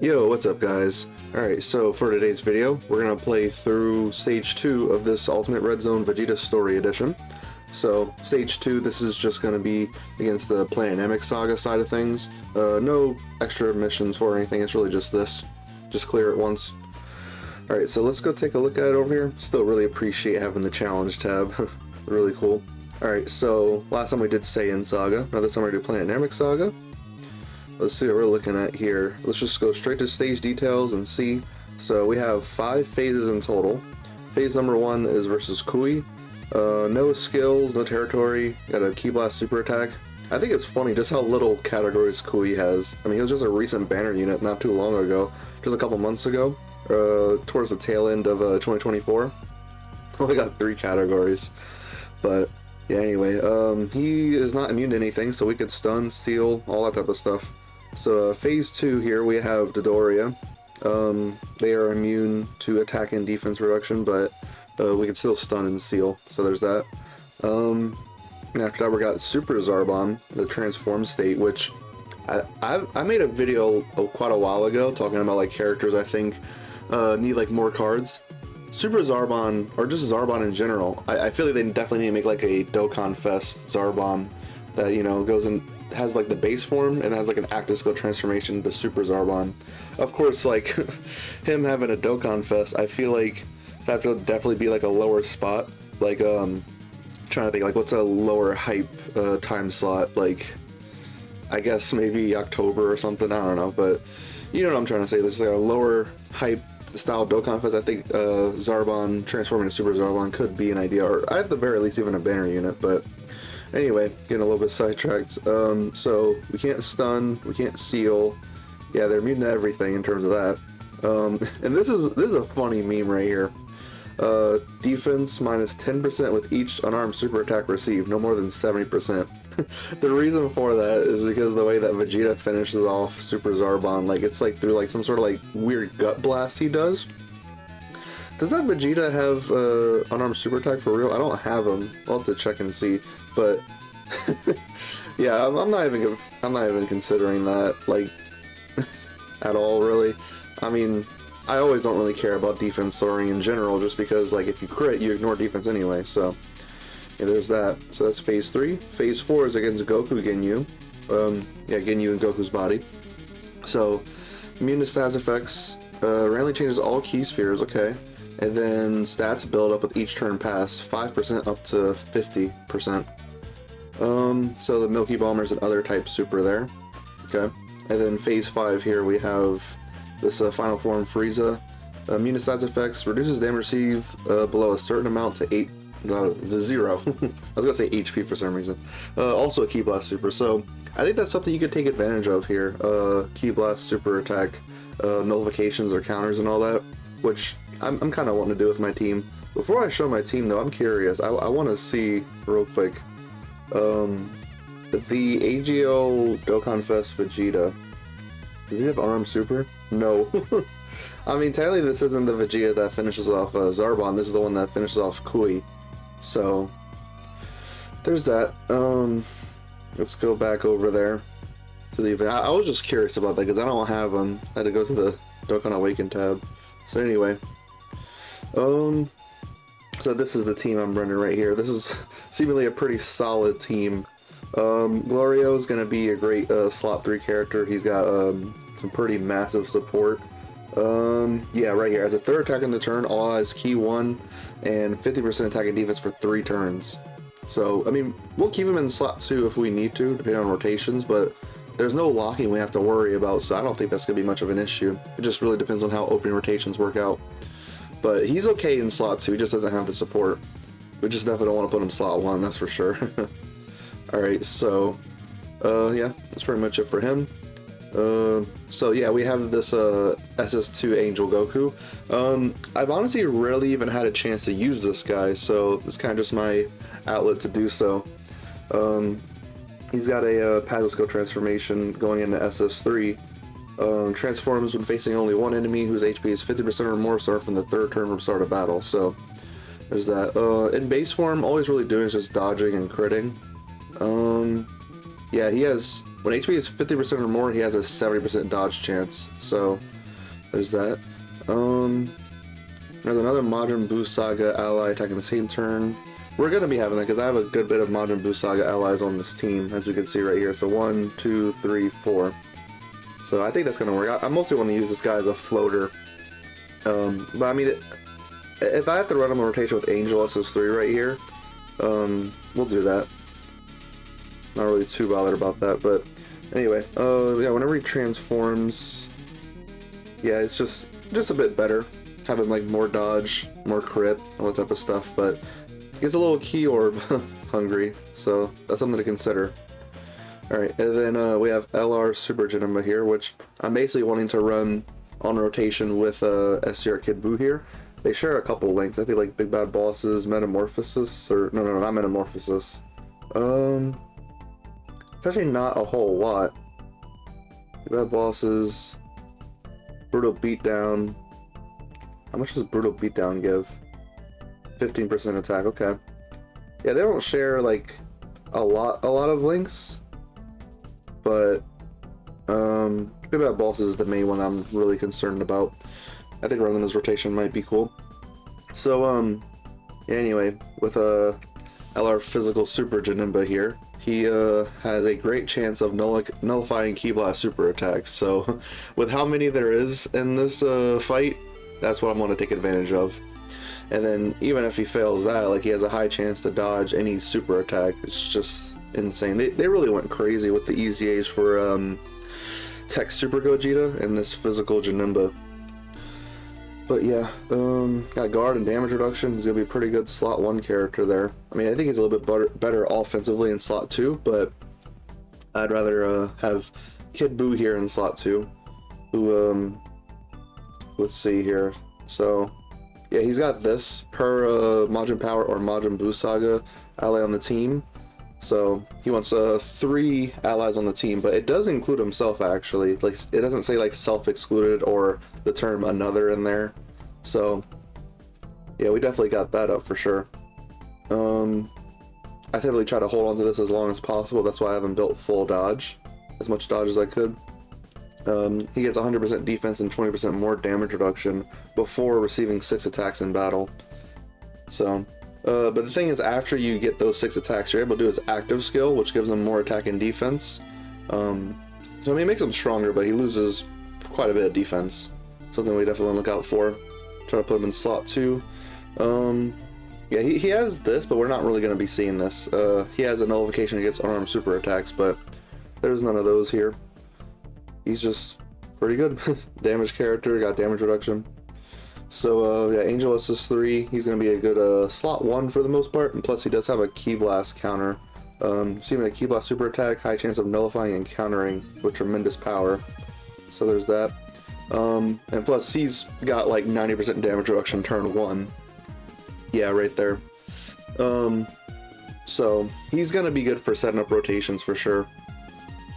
Yo, what's up guys? Alright, so for today's video, we're gonna play through Stage 2 of this Ultimate Red Zone Vegeta Story Edition. So, Stage 2, this is just gonna be against the Planet NAMEK Saga side of things. No extra missions for anything, it's really just this. Just clear it once. Alright, so let's go take a look at it over here. Still really appreciate having the challenge tab. Really cool. Alright, so last time we did Saiyan Saga, now this time we're gonna do Planet NAMEK Saga. Let's see what we're looking at here. Let's just go straight to stage details and see. So we have 5 phases in total. Phase number 1 is versus Kui. No skills, no territory, got a Ki Blast super attack. I think it's funny just how little categories Kui has. I mean, he was just a recent banner unit not too long ago, just a couple months ago, towards the tail end of 2024. Only got 3 categories. But yeah, anyway, he is not immune to anything, so we could stun, steal, all that type of stuff. So phase 2 here we have Dodoria. They are immune to attack and defense reduction, but we can still stun and seal, so there's that. After that we got Super Zarbon, the transformed state, which I made a video quite a while ago talking about like characters I think need like more cards. Super Zarbon, or just Zarbon in general, I feel like they definitely need to make like a Dokkan Fest Zarbon that, you know, goes and has like the base form and has like an active skill transformation to Super Zarbon. Of course, like him having a Dokkan Fest, I feel like that would definitely be like a lower spot. Like trying to think like what's a lower hype time slot, like I guess maybe October or something, I don't know, but you know what I'm trying to say. There's like a lower hype style Dokkan Fest. I think Zarbon transforming to Super Zarbon could be an idea, or at the very least even a banner unit. But anyway, getting a little bit sidetracked. So we can't stun, we can't seal. Yeah, they're immune to everything in terms of that. And this is a funny meme right here. Defense minus 10% with each unarmed super attack received, no more than 70%. The reason for that is because the way that Vegeta finishes off Super Zarbon, like it's like through like some sort of like weird gut blast he does. Does that Vegeta have unarmed super attack for real? I don't have him. I'll have to check and see. But yeah, I'm not even considering that like at all really. I mean, I always don't really care about defense soaring in general, just because like if you crit, you ignore defense anyway. So yeah, there's that. So that's phase 3. Phase 4 is against Goku Ginyu. Yeah, Ginyu and Goku's body. So immune to stats effects. Randomly changes all key spheres. Okay, and then stats build up with each turn pass, 5% up to 50%. So the Milky Bombers and other type super there. Okay, and then phase 5 here we have this final form Frieza. Immune to stats effects, reduces damage received below a certain amount to 0. I was gonna say HP for some reason. Also a Ki Blast super, so I think that's something you could take advantage of here. Ki Blast super attack, nullifications or counters and all that, which I'm kind of wanting to do with my team. Before I show my team though, I'm curious. I want to see real quick. The AGO Dokkan Fest Vegeta. Does he have unarmed super? No. I mean, technically this isn't the Vegeta that finishes off Zarbon, this is the one that finishes off Kui. So, there's that. Let's go back over there to the event. I was just curious about that because I don't have them. I had to go to the Dokkan Awaken tab. So anyway, so this is the team I'm running right here. This is seemingly a pretty solid team. Glorio is going to be a great slot 3 character. He's got some pretty massive support. Yeah, right here. As a 3rd attack in the turn, all has Ki 1 and 50% attack and defense for 3 turns. So, I mean, we'll keep him in slot 2 if we need to, depending on rotations, but there's no locking we have to worry about, so I don't think that's going to be much of an issue. It just really depends on how opening rotations work out. But he's okay in slot 2, he just doesn't have the support. We just definitely don't want to put him slot 1, that's for sure. Alright, so, yeah, that's pretty much it for him. So yeah, we have this SS2 Angel Goku. I've honestly rarely even had a chance to use this guy, so it's kind of just my outlet to do so. He's got a passive skill transformation going into SS3. Transforms when facing only one enemy whose HP is 50% or more, start from the 3rd turn from start of battle. So there's that. In base form, all he's really doing is just dodging and critting. Yeah, he has When HP is 50% or more, he has a 70% dodge chance. So there's that. There's another Majin Buu Saga ally attacking the same turn. We're going to be having that because I have a good bit of Majin Buu Saga allies on this team, as you can see right here. So 1, 2, 3, 4. So I think that's going to work. I mostly want to use this guy as a floater. But I mean, if I have to run him a rotation with Angel SS3 right here, we'll do that. Not really too bothered about that, but anyway, yeah, whenever he transforms, yeah, it's just a bit better. Have him like more dodge, more crit, all that type of stuff, but he gets a little key orb hungry, so that's something to consider. Alright, and then we have LR Super Janemba here, which I'm basically wanting to run on rotation with SCR Kid Buu here. They share a couple links. I think like Big Bad Bosses, Metamorphosis, or no, not Metamorphosis. It's actually not a whole lot. Big Bad Bosses, Brutal Beatdown. How much does Brutal Beatdown give? 15% attack, okay. Yeah, they don't share like a lot of links, but Big Bad Boss is the main one I'm really concerned about. I think running his rotation might be cool. So yeah, anyway, with LR Physical Super Janemba here, he has a great chance of nullifying Ki Blast super attacks. So with how many there is in this fight, that's what I'm going to take advantage of. And then even if he fails that, like, he has a high chance to dodge any super attack. It's just insane. They really went crazy with the EZAs for Tech Super Gogeta and this Physical Janemba. But yeah, got guard and damage reduction. He's gonna be a pretty good slot 1 character there. I mean, I think he's a little bit better offensively in slot 2, but I'd rather have Kid Buu here in slot 2, who let's see here. So yeah, he's got this per Majin Power or Majin Buu Saga ally on the team. So he wants 3 allies on the team, but it does include himself actually. Like, it doesn't say like self-excluded or the term another in there. So yeah, we definitely got that up for sure. I typically try to hold on to this as long as possible. That's why I haven't built full dodge, as much dodge as I could. He gets 100% defense and 20% more damage reduction before receiving 6 attacks in battle. So, but the thing is, after you get those 6 attacks, you're able to do his active skill, which gives him more attack and defense. So I mean, it makes him stronger, but he loses quite a bit of defense. Something we definitely want to look out for. Try to put him in slot 2. Yeah, he has this, but we're not really going to be seeing this. He has a nullification against unarmed super attacks, but there's none of those here. He's just pretty good. Damage character, got damage reduction. So yeah, Angel SS3, he's going to be a good slot 1 for the most part, and plus he does have a Ki Blast counter. So even a Ki Blast super attack, high chance of nullifying and countering with tremendous power. So there's that. And plus he's got like 90% damage reduction turn 1. Yeah, right there. So he's going to be good for setting up rotations for sure.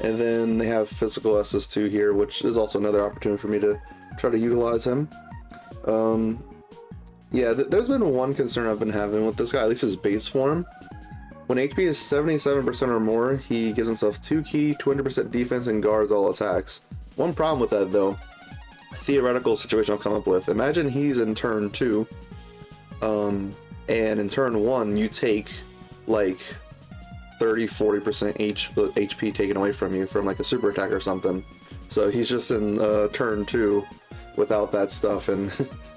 And then they have Physical SS2 here, which is also another opportunity for me to try to utilize him. Yeah, there's been one concern I've been having with this guy, at least his base form. When HP is 77% or more, he gives himself 2 ki, 200% defense, and guards all attacks. One problem with that though, theoretical situation I've come up with. Imagine he's in turn 2, and in turn 1 you take like 30-40% HP taken away from you from like a super attack or something. So he's just in turn 2 without that stuff, and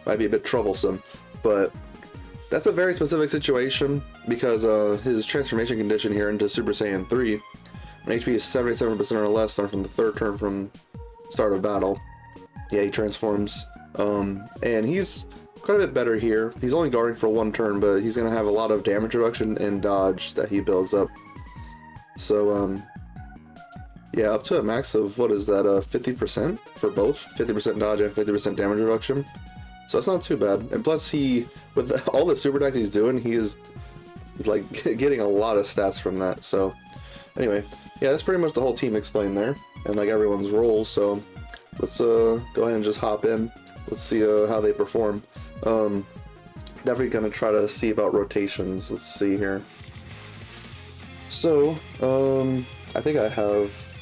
might be a bit troublesome. But that's a very specific situation because his transformation condition here into Super Saiyan 3, when HP is 77% or less, starting from the 3rd turn from start of battle. Yeah, he transforms, and he's quite a bit better here. He's only guarding for 1 turn, but he's going to have a lot of damage reduction and dodge that he builds up. So, yeah, up to a max of, what is that, 50% for both? 50% dodge and 50% damage reduction. So it's not too bad. And plus he, with all the super attacks he's doing, he is, like, getting a lot of stats from that. So, anyway, yeah, that's pretty much the whole team explained there. And, like, everyone's roles, so let's go ahead and just hop in. Let's see how they perform. Definitely gonna try to see about rotations. Let's see here. So, I think I have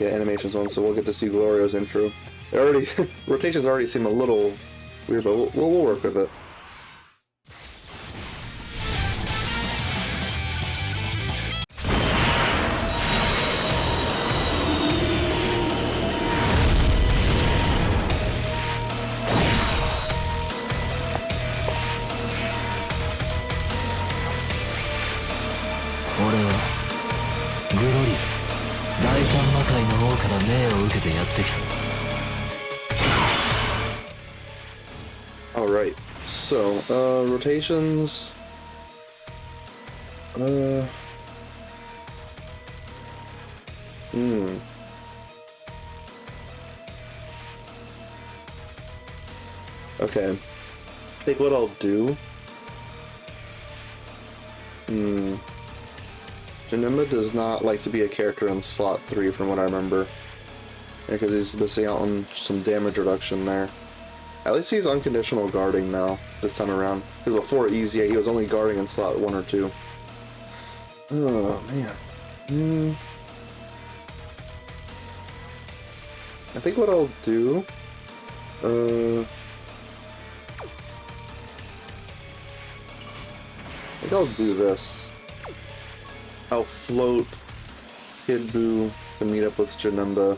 Yeah, animations on, so we'll get to see Glorio's intro. It already rotations already seem a little weird, but we'll work with it. Alright, so, rotations... Okay, I think what I'll do... Janemba does not like to be a character in slot 3 from what I remember. Yeah, because he's missing out on some damage reduction there. At least he's unconditional guarding now, this time around. Because before Easy, he was only guarding in slot 1 or 2. Oh, man. I think what I'll do... I think I'll do this. I'll float Kid Buu to meet up with Janemba.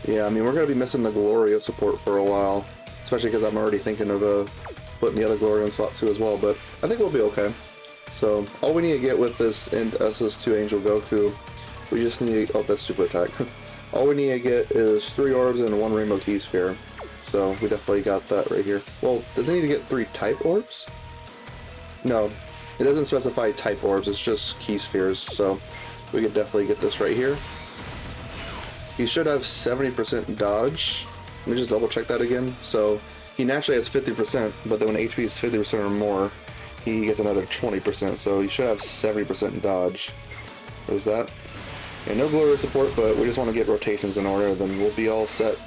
Yeah, I mean, we're going to be missing the Glorio support for a while. Especially because I'm already thinking of putting the other Glorio in slot 2 as well, but I think we'll be okay. So, all we need to get with this SS2 Angel Goku, we just need... Oh, that's super attack. All we need to get is 3 orbs and 1 Rainbow Key Sphere. So, we definitely got that right here. Well, does it need to get 3 type orbs? No, it doesn't specify type orbs, it's just Key Spheres, so we could definitely get this right here. He should have 70% dodge. Let me just double check that again. So, he naturally has 50%, but then when HP is 50% or more, he gets another 20%, so he should have 70% dodge. What is that? Yeah, no Glory support, but we just want to get rotations in order, then we'll be all set.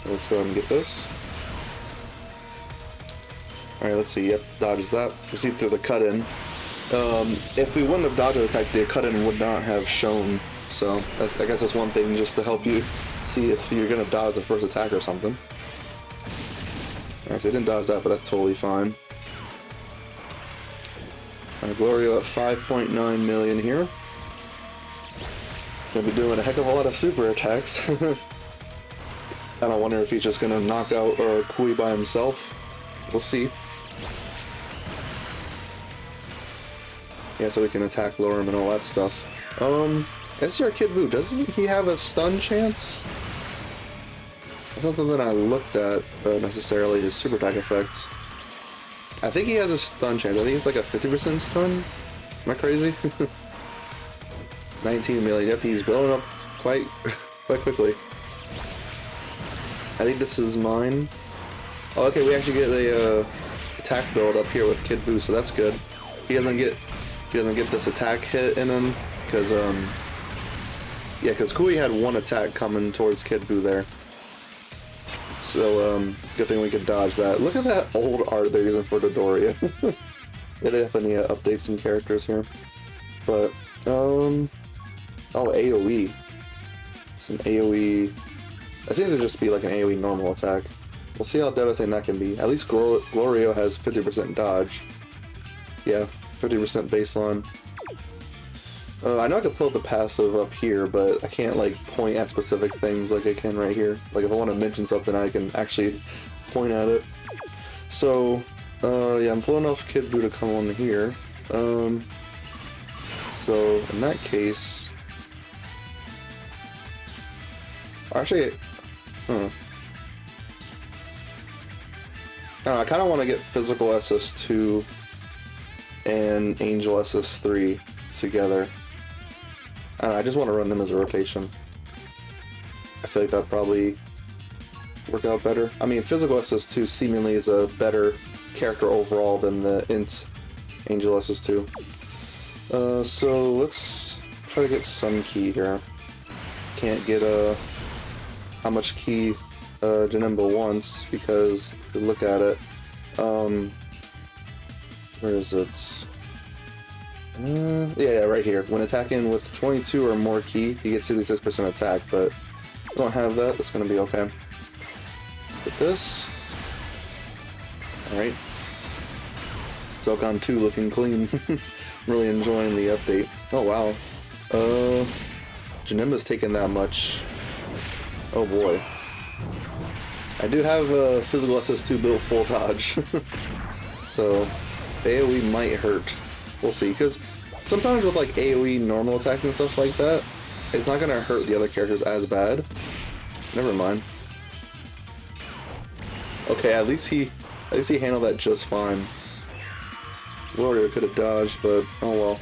Let's go ahead and get this. Alright, let's see. Yep, dodges that. We see through the cut-in. If we wouldn't have dodged the attack, the cut-in would not have shown. So, I guess that's one thing just to help you see if you're going to dodge the first attack or something. Alright, so he didn't dodge that, but that's totally fine. Alright, Glorio at 5.9 million here. Gonna be doing a heck of a lot of super attacks. I don't wonder if he's just gonna knock out Kui by himself. We'll see. Yeah, so we can attack lower him and all that stuff. SCR Kid Buu, doesn't he have a stun chance? That's something that I looked at, necessarily, his super attack effects. I think he has a stun chance. I think it's like a 50% stun. Am I crazy? 19 million. Yep, he's building up quite quickly. I think this is mine. Oh, okay, we actually get a attack build up here with Kid Buu, so that's good. He doesn't get this attack hit in him because because Kui had 1 attack coming towards Kid Buu there. So good thing we could dodge that. Look at that old art they're using for Dodoria. Yeah, they definitely need to update some characters here. But oh, AoE. Some AoE. I think it'll just be like an AoE normal attack. We'll see how devastating that can be. At least Glorio has 50% dodge. Yeah, 50% baseline. I know I could pull the passive up here, but I can't like point at specific things like I can right here. Like if I want to mention something, I can actually point at it. So, yeah, I'm floating off Kid Buu to come on here. So in that case, actually, I kind of want to get Physical SS2 and Angel SS3 together. I just want to run them as a rotation. I feel like that'd probably work out better. I mean, Physical SS2 seemingly is a better character overall than the Int Angel SS2. So let's try to get some key here. Can't get how much key Janemba wants, because if you look at it, where is it? Yeah, right here. When attacking with 22 or more ki, you get 66% attack, but I don't have that. That's gonna be okay. Get this. Alright. Dokkan 2 looking clean. Really enjoying the update. Oh wow. Janemba's taking that much. Oh boy. I do have a physical SS2 built full dodge. So AoE might hurt. We'll see, because sometimes with like AoE normal attacks and stuff like that, it's not gonna hurt the other characters as bad. Never mind. Okay, at least he handled that just fine. Warrior could have dodged, but oh well.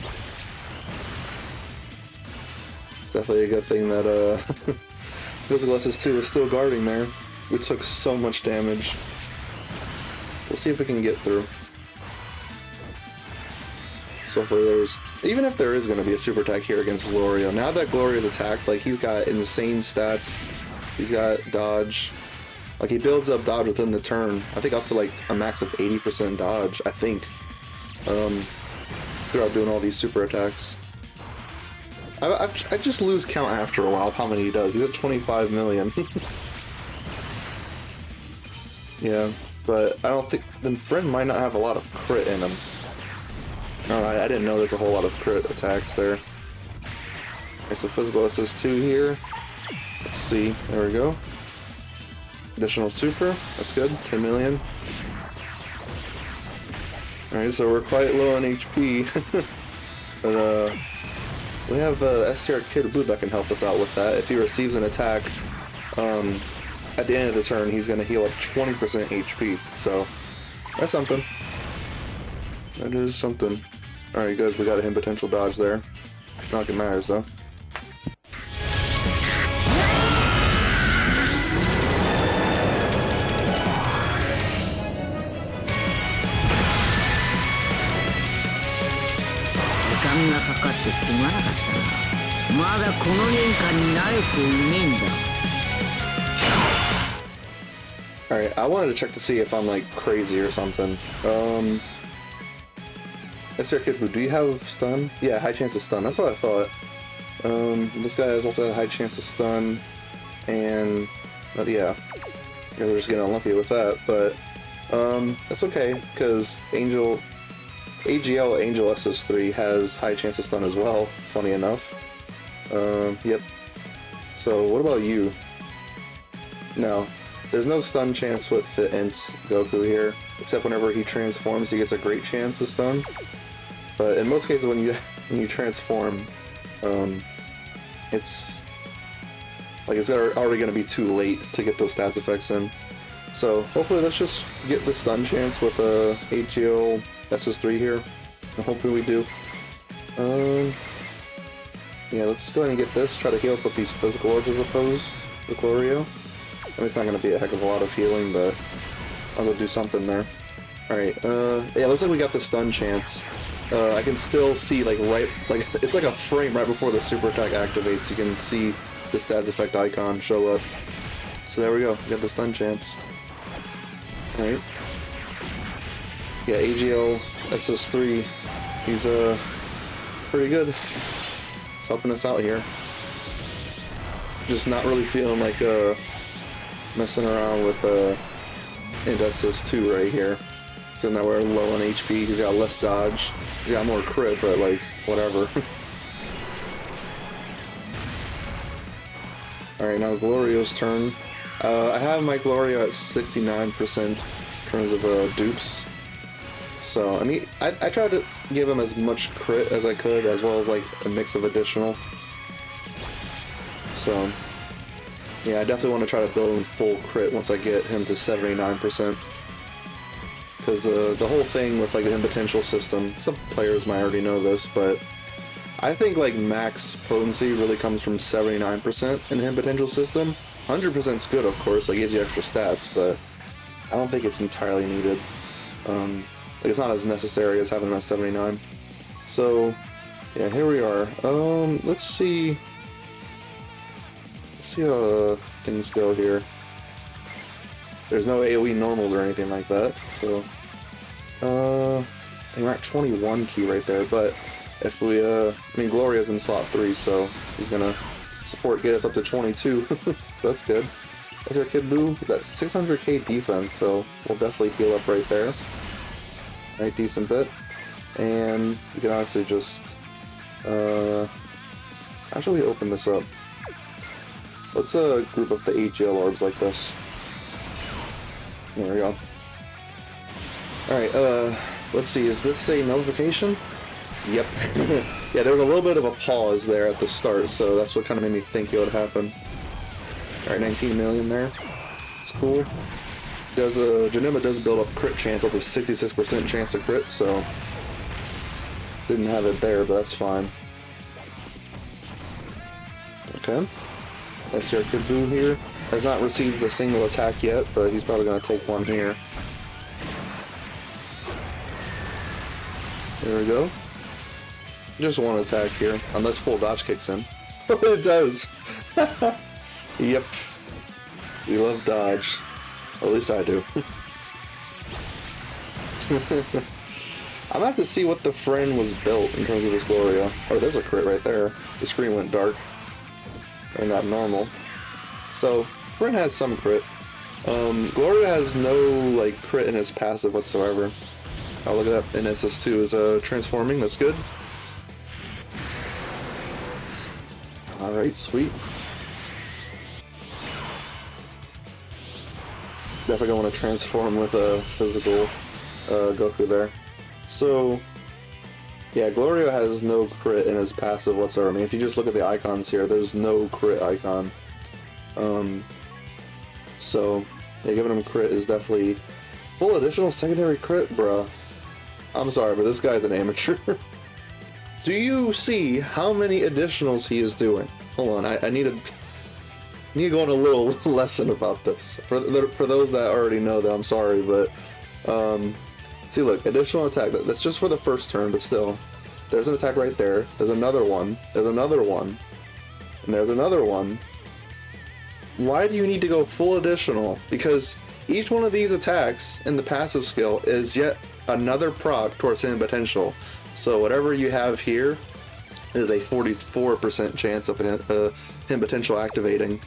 It's definitely a good thing that Physical SS2 is still guarding there. We took so much damage. We'll see if we can get through. So hopefully there's... Even if there is going to be a super attack here against Glorio, now that Glorio's attacked, like, he's got insane stats. He's got dodge. Like, he builds up dodge within the turn. I think up to, like, a max of 80% dodge, I think. Throughout doing all these super attacks. I just lose count after a while of how many he does. He's at 25 million. Yeah, but I don't think... The friend might not have a lot of crit in him. Alright, I didn't know there's a whole lot of crit attacks there. Okay, so physical SS2 here. Let's see. There we go. Additional super. That's good. 10 million. Alright, so we're quite low on HP. But, we have SCR Kid Boot that can help us out with that. If he receives an attack, at the end of the turn, he's going to heal up 20% HP. So, that's something. That is something. Alright, good. We got a him potential dodge there. Not like it matters, though. Alright, I wanted to check to see if I'm like crazy or something. SR Kid Boo, do you have stun? Yeah, high chance of stun. That's what I thought. This guy has also a high chance of stun, and yeah, we're just getting unlucky with that. But that's okay because AGL Angel SS3 has high chance of stun as well. Funny enough. Yep. So what about you? No, there's no stun chance with the Int Goku here, except whenever he transforms, he gets a great chance to stun. But in most cases, when you transform, it's already going to be too late to get those stats effects in. So hopefully, let's just get the stun chance with AGL SS3 here. And hopefully we do. Yeah, let's go ahead and get this. Try to heal up with these physical orbs as opposed to Glorio. I mean, it's not going to be a heck of a lot of healing, but I'll go do something there. Alright, yeah, looks like we got the stun chance. I can still see, like, it's like a frame right before the super attack activates. You can see the stats effect icon show up. So there we go, we got the stun chance. Alright. Yeah, AGL SS3, he's, pretty good. He's helping us out here. Just not really feeling like, messing around with, Int SS2 right here. So now we're low on HP, he's got less dodge, he's got more crit, but like, whatever. Alright, now Glorio's turn. I have my Glorio at 69% in terms of dupes. So, I mean, I tried to give him as much crit as I could, as well as like a mix of additional. So, yeah, I definitely want to try to build him full crit once I get him to 79%. Because the whole thing with like the him potential system, some players might already know this, but I think like max potency really comes from 79% in the him potential system. 100% is good, of course, like gives you extra stats, but I don't think it's entirely needed. Like it's not as necessary as having him at 79. So yeah, here we are. Let's see how things go here. There's no AoE normals or anything like that, so I think we're at 21 key right there, but if we, I mean, Gloria's in slot 3, so he's gonna support get us up to 22, so that's good. Is our Kid Buu? He's at 600k defense, so we'll definitely heal up right there. Right, decent bit. And we can honestly just, how should we open this up? Let's group up the 8 jail orbs like this. There we go. Alright, let's see, is this a nullification? Yep. Yeah, there was a little bit of a pause there at the start, so that's what kind of made me think it would happen. Alright, 19 million there. It's cool. Janemba does build up crit chance up to 66% chance to crit, so didn't have it there, but that's fine. Okay. I see our Kid Buu here. Has not received a single attack yet, but he's probably going to take one here. There we go. Just one attack here, unless full dodge kicks in. It does! Yep. We love dodge. At least I do. I'm gonna have to see what the friend was built in terms of this Gloria. Oh, there's a crit right there. The screen went dark. And not normal. So, friend has some crit. Gloria has no, like, crit in his passive whatsoever. I'll look it up in SS2 is transforming, that's good. Alright, sweet. Definitely want to transform with a physical Goku there. So, yeah, Gloria has no crit in his passive whatsoever. I mean, if you just look at the icons here, there's no crit icon. So, yeah, giving him crit is definitely full additional secondary crit, bruh. I'm sorry, but this guy's an amateur. Do you see how many additionals he is doing? Hold on, I need to go on a little lesson about this. For those that already know that, I'm sorry, but see, look, additional attack. That's just for the first turn, but still, there's an attack right there. There's another one. There's another one, and there's another one. Why do you need to go full additional? Because each one of these attacks in the passive skill is yet another proc towards hidden potential. So whatever you have here is a 44% chance of hidden potential activating.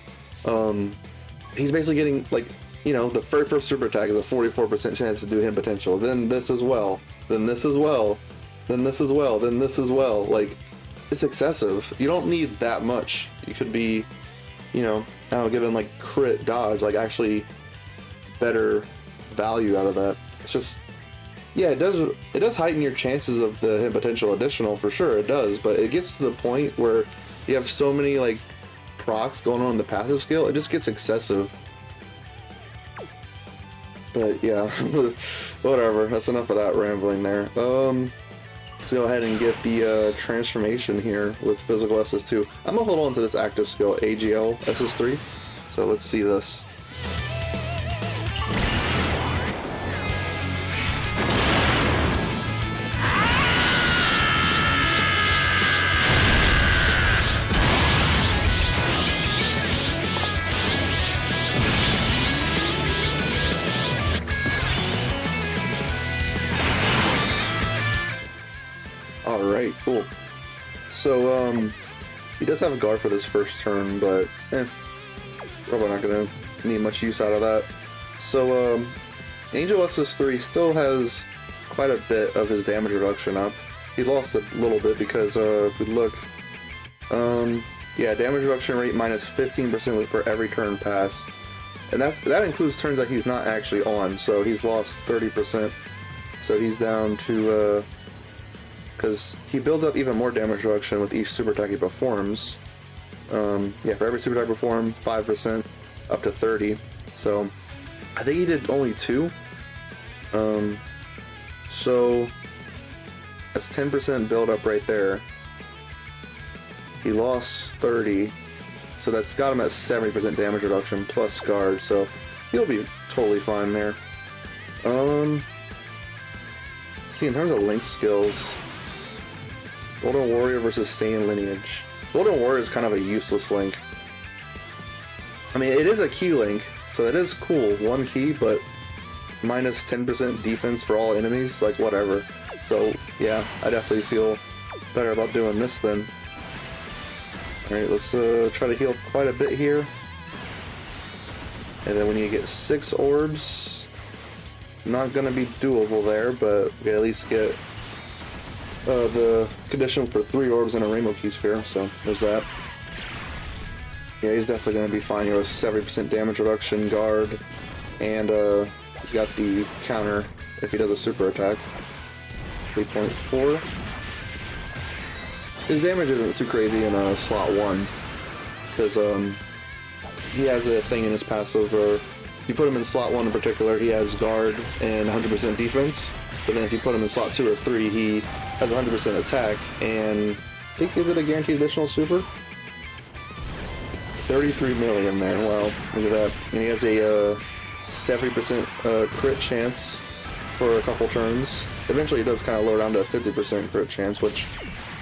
He's basically getting, like, you know, the very first super attack is a 44% chance to do hidden potential. Then this as well. Then this as well. Then this as well. Then this as well. Like, it's excessive. You don't need that much. You could be, you know, I don't know, given like crit dodge, like actually better value out of that. It's just, yeah, it does heighten your chances of the hidden potential additional for sure, it does, but it gets to the point where you have so many like procs going on in the passive skill, it just gets excessive. But yeah, whatever, that's enough of that rambling there. Let's go ahead and get the transformation here with physical SS2. I'm gonna hold on to this active skill, AGL SS3, so let's see this. Alright, cool. So, he does have a guard for this first turn, but, probably not gonna need much use out of that. So, Angel SS3 still has quite a bit of his damage reduction up. He lost a little bit because, if we look, yeah, damage reduction rate minus 15% for every turn passed. And that includes turns that he's not actually on, so he's lost 30%. So he's down to, because he builds up even more damage reduction with each super attack he performs. Yeah, for every super attack performed, 5% up to 30. So I think he did only 2. So that's 10% build up right there. He lost 30, so that's got him at 70% damage reduction plus guard. So he'll be totally fine there. See, in terms of link skills, Golden Warrior versus Saiyan Lineage. Golden Warrior is kind of a useless link. I mean, it is a key link, so it is cool, 1 key, but minus 10% defense for all enemies, like whatever. So yeah, I definitely feel better about doing this then. Alright, let's try to heal quite a bit here. And then we need to get 6 orbs. Not gonna be doable there, but we at least get the condition for 3 orbs and a rainbow key sphere, so there's that. Yeah, he's definitely gonna be fine here with 70% damage reduction, guard, and he's got the counter if he does a super attack. 3.4. His damage isn't too crazy in slot 1, because he has a thing in his passive where if you put him in slot 1 in particular, he has guard and 100% defense, but then if you put him in slot 2 or 3, he has 100% attack, and I think, is it a guaranteed additional super? 33 million there, wow, look at that. And he has a 70% crit chance for a couple turns. Eventually it does kind of lower down to a 50% crit chance, which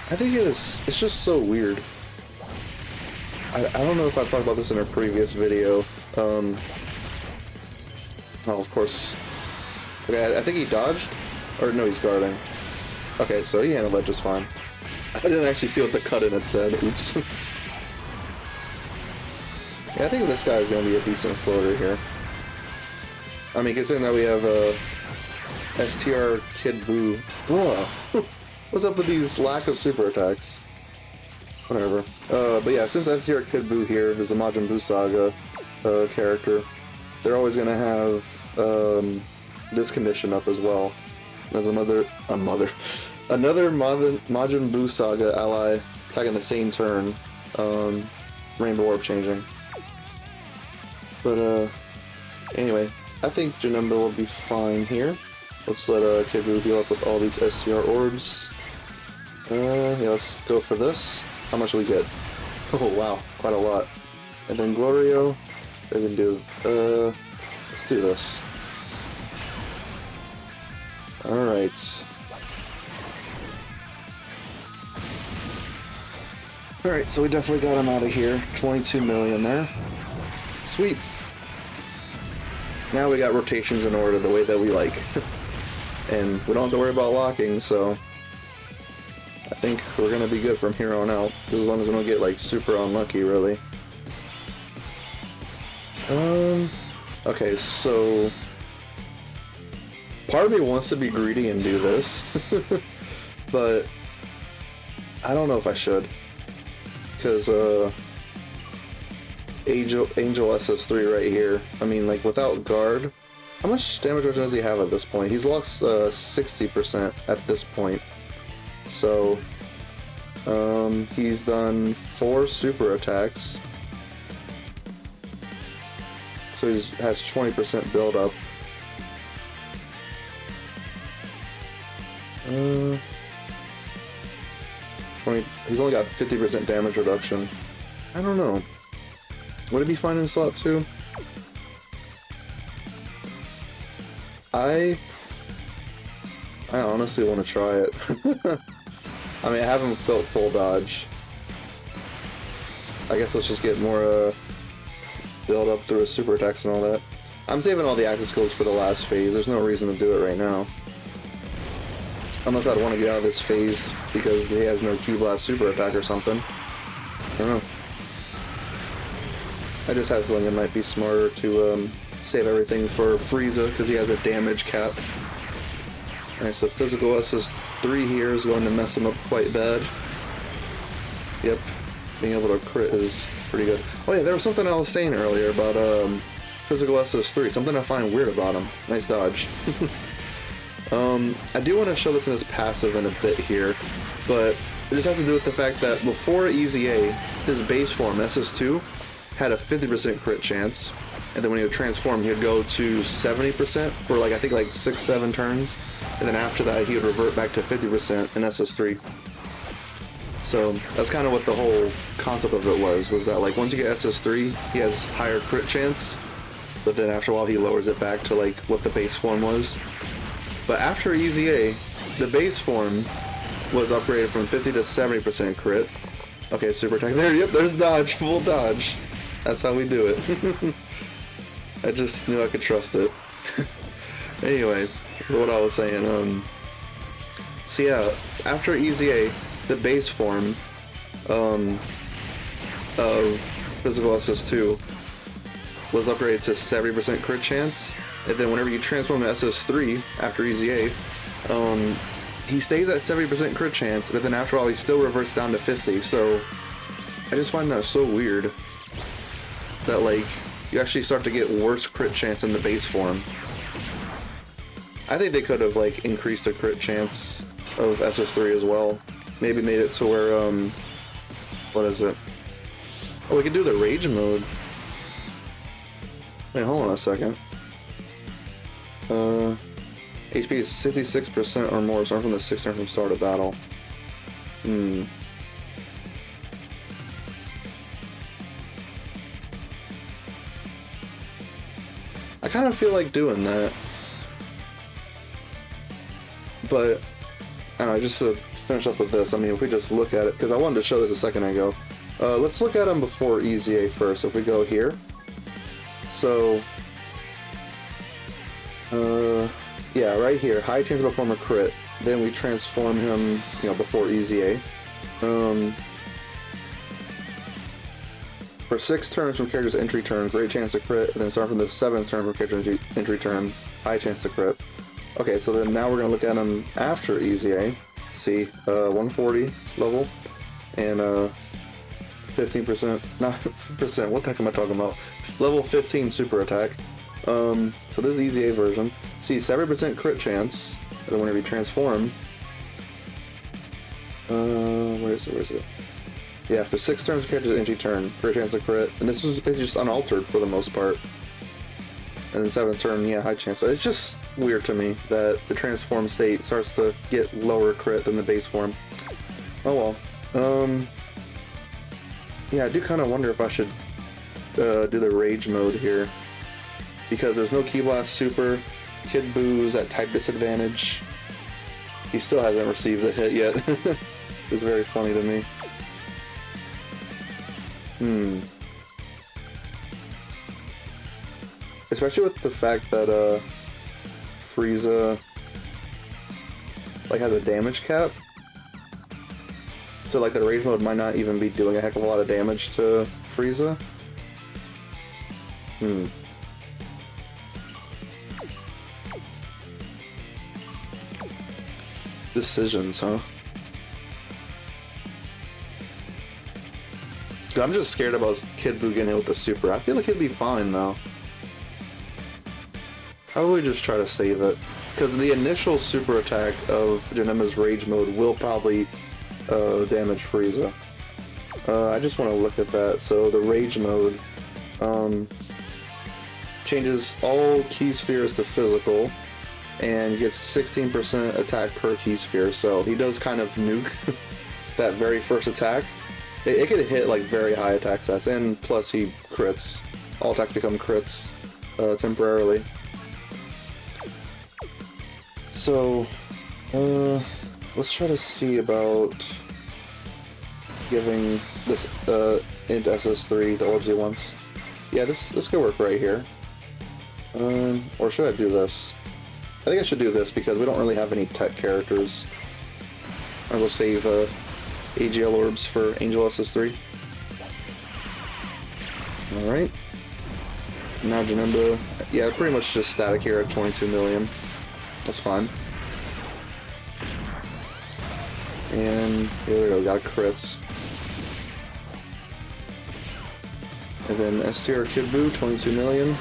I think it's just so weird. I don't know if I talked about this in a previous video. Oh, of course. Okay, I think he dodged? Or no, he's guarding. Okay, so he handled that just fine. I didn't actually see what the cut-in had said. Oops. Yeah, I think this guy is going to be a decent floater here. I mean, considering that we have STR Kid Buu. Blah. What's up with these lack of super attacks? Whatever. But yeah, since STR Kid Buu here, there's a Majin Buu Saga character, they're always going to have this condition up as well. There's another Majin Buu Saga ally attacking the same turn, Rainbow Orb changing. But anyway, I think Janemba will be fine here. Let's let Kid Buu heal up with all these STR orbs. Yeah, let's go for this. How much do we get? Oh wow, quite a lot. And then Glorio, what are we gonna do? Let's do this. Alright. Alright, so we definitely got him out of here. 22 million there. Sweet. Now we got rotations in order the way that we like. And we don't have to worry about locking, so I think we're gonna be good from here on out. As long as we don't get like super unlucky, really. Okay, so part of me wants to be greedy and do this, but I don't know if I should, because Angel SS3 right here. I mean, like, without guard, how much damage reduction does he have at this point? He's lost 60% at this point. So, he's done 4 super attacks. So he has 20% build up. 20. He's only got 50% damage reduction. I don't know. Would it be fine in slot 2? I honestly want to try it. I mean, I haven't built full dodge. I guess let's just get more build up through his super attacks and all that. I'm saving all the active skills for the last phase. There's no reason to do it right now. Unless I'd want to get out of this phase because he has no Q-Blast super attack or something. I don't know. I just have a feeling it might be smarter to save everything for Frieza because he has a damage cap. Alright, so physical SS3 here is going to mess him up quite bad. Yep, being able to crit is pretty good. Oh yeah, there was something I was saying earlier about physical SS3, something I find weird about him. Nice dodge. I do want to show this in his passive in a bit here, but it just has to do with the fact that before EZA, his base form, SS2, had a 50% crit chance, and then when he would transform, he would go to 70% for like, I think like 6-7 turns, and then after that he would revert back to 50% in SS3. So that's kind of what the whole concept of it was that like once you get SS3, he has higher crit chance, but then after a while he lowers it back to like what the base form was. But after EZA, the base form was upgraded from 50 to 70% crit. Okay, super attack there, yep, there's dodge, full dodge. That's how we do it. I just knew I could trust it. Anyway, what I was saying, so yeah, after EZA, the base form of physical SS2 was upgraded to 70% crit chance, and then whenever you transform to SS3 after EZA, he stays at 70% crit chance, but then after all he still reverts down to 50. So I just find that so weird that like you actually start to get worse crit chance in the base form. I think they could have like increased the crit chance of SS3 as well. Maybe made it to where what is it? Oh, we could do the rage mode. Wait, hold on a second. HP is 66% or more, starting from the 6th turn from start of battle. I kind of feel like doing that. But, I don't know, just to finish up with this, I mean, if we just look at it, because I wanted to show this a second ago. Let's look at them before EZA first. If we go here. So, yeah, right here, high chance to perform a crit. Then we transform him, you know, before EZA. For 6 turns from character's entry turn, great chance to crit, and then start from the 7th turn from character's entry turn, high chance to crit. Okay, so then now we're going to look at him after EZA. See, 140 level, and 15%, not percent, what the heck am I talking about? Level 15 super attack. So this is EZA version. See, 70% crit chance, and then whenever you transform, where is it? Yeah, for 6 turns, character's entry turn, great chance to crit, and this is just unaltered for the most part. And then 7th turn, yeah, high chance. So it's just weird to me that the transform state starts to get lower crit than the base form. Oh well. Yeah, I do kind of wonder if I should do the rage mode here, because there's no Ki Blast Super. Kid Boo's at type disadvantage. He still hasn't received the hit yet. It's very funny to me. Especially with the fact that Frieza like has a damage cap. So like the rage mode might not even be doing a heck of a lot of damage to Frieza. Decisions, huh? I'm just scared about Kid Buu getting hit with the super. I feel like he'd be fine though. How about we just try to save it? Because the initial super attack of Janema's rage mode will probably damage Frieza. I just want to look at that. So the rage mode changes all key spheres to physical and gets 16% attack per key sphere. So he does kind of nuke that very first attack. It could hit like very high attack stats, and plus he crits. All attacks become crits temporarily. So let's try to see about giving this into SS3 the orbs he wants. Yeah, this could work right here. Or should I do this? I think I should do this because we don't really have any tech characters. I will save AGL orbs for Angel SS3. Alright. Now Janemba, yeah, pretty much just static here at 22 million. That's fine. And here we go, got crits. And then STR Kid Buu, 22 million.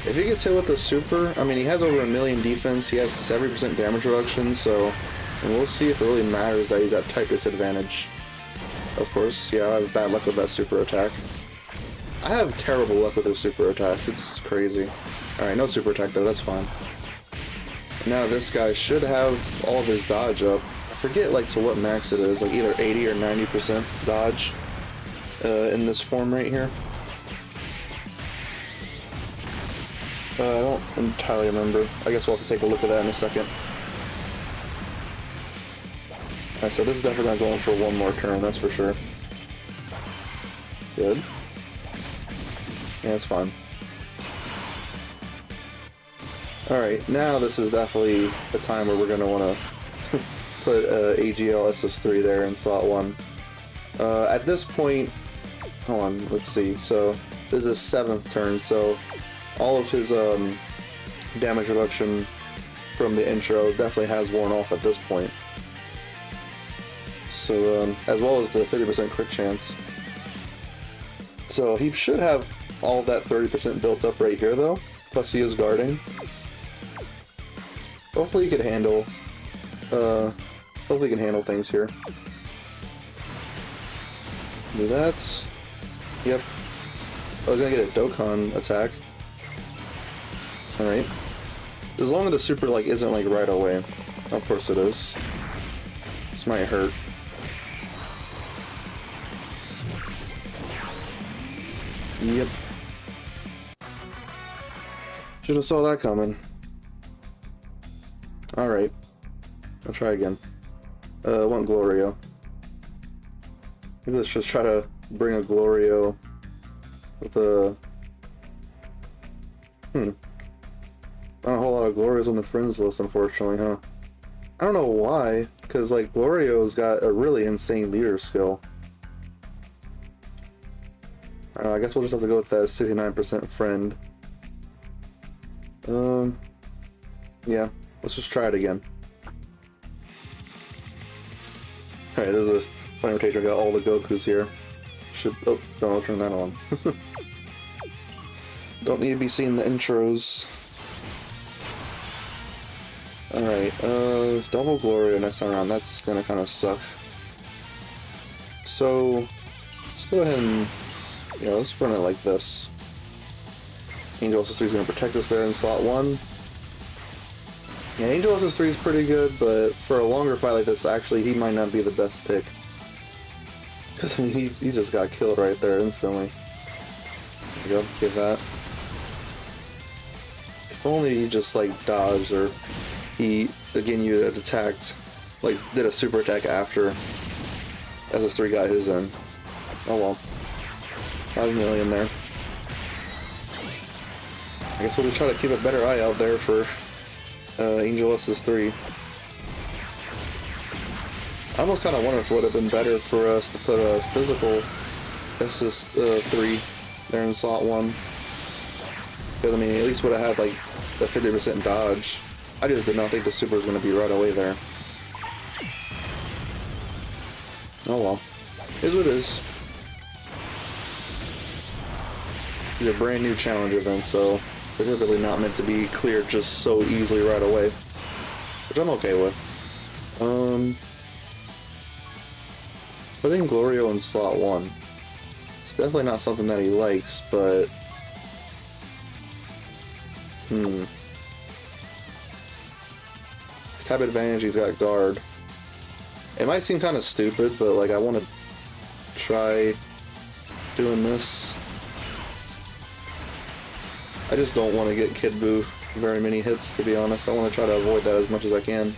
If he gets hit with the super, I mean, he has over 1 million defense, he has 70% damage reduction, so... And we'll see if it really matters that he's at type disadvantage. Of course, yeah, I have bad luck with that super attack. I have terrible luck with his super attacks, it's crazy. Alright, no super attack though, that's fine. Now this guy should have all of his dodge up. I forget like to what max it is, like either 80 or 90% dodge in this form right here. I don't entirely remember. I guess we'll have to take a look at that in a second. Alright, so this is definitely not going for one more turn, that's for sure. Good. Yeah, it's fine. Alright, now this is definitely the time where we're going to want to put AGL SS3 there in slot 1. At this point, hold on, let's see. So this is his 7th turn, so all of his damage reduction from the intro definitely has worn off at this point. So as well as the 50% crit chance. So he should have all of that 30% built up right here though. Plus he is guarding. Hopefully he could handle things here. Do that. Yep. I was gonna get a Dokkan attack. Alright. As long as the super like isn't like right away. Of course it is. This might hurt. Yep. Should have saw that coming. Alright. I'll try again. I want Glorio. Maybe let's just try to bring a Glorio with a... Not a whole lot of Glorios on the friends list, unfortunately, huh? I don't know why, because like Glorio's got a really insane leader skill. I guess we'll just have to go with that 69% friend. Yeah, let's just try it again. Alright, this is a funny rotation. I got all the Gokus here. Oh, don't turn that on. Don't need to be seeing the intros. Alright, double Gloria next time around. That's gonna kind of suck. So, let's go ahead and, let's run it like this. Angel SS3 is gonna protect us there in slot 1. Yeah, Angel SS3 is pretty good, but for a longer fight like this, actually, he might not be the best pick. Because, I mean, he just got killed right there instantly. There you go, give that. If only he just, like, dodged, or he, again, you had attacked, like, did a super attack after SS3 got his in. Oh well. 5 million there. I guess we'll just try to keep a better eye out there for Angel SS3. I almost kind of wonder if it would have been better for us to put a physical SS3 there in slot 1. Because, I mean, at least would have had, like, the 50% dodge. I just did not think the super was going to be right away there. Oh well. It is what it is. These are brand new challenge events, so this is really not meant to be cleared just so easily right away. Which I'm okay with. Putting Glorio in slot 1. It's definitely not something that he likes, but... His type advantage, he's got guard. It might seem kind of stupid, but like I want to try doing this. I just don't want to get Kid Buu very many hits, to be honest. I want to try to avoid that as much as I can.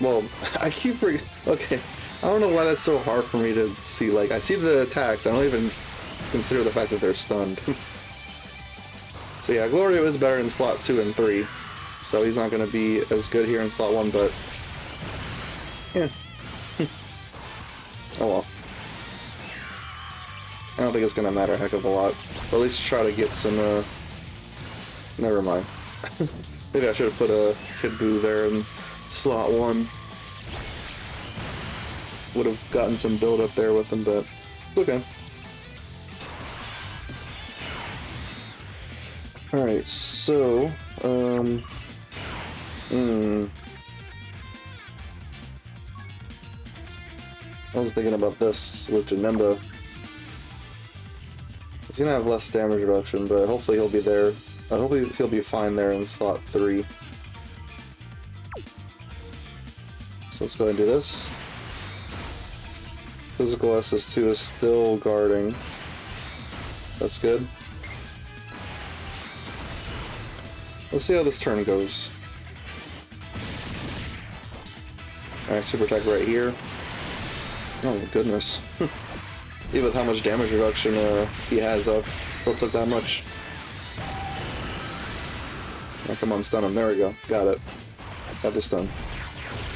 Well, I keep okay, I don't know why that's so hard for me to see. Like, I see the attacks, I don't even consider the fact that they're stunned. So yeah, Glorio is better in slot 2 and 3. So he's not going to be as good here in slot 1, but... yeah. Oh well. I don't think it's going to matter a heck of a lot. But at least try to get some, never mind. Maybe I should have put a Kid Buu there in slot 1. Would have gotten some build up there with him, but it's okay. Alright, so, I was thinking about this with Janemba. He's gonna have less damage reduction, but hopefully he'll be there. I hope he'll be fine there in slot 3. So let's go ahead and do this. Physical SS2 is still guarding. That's good. Let's see how this turn goes. Alright, super attack right here. Oh goodness. Even with how much damage reduction he has up, still took that much. Oh, come on, stun him. There we go. Got it. Got the stun.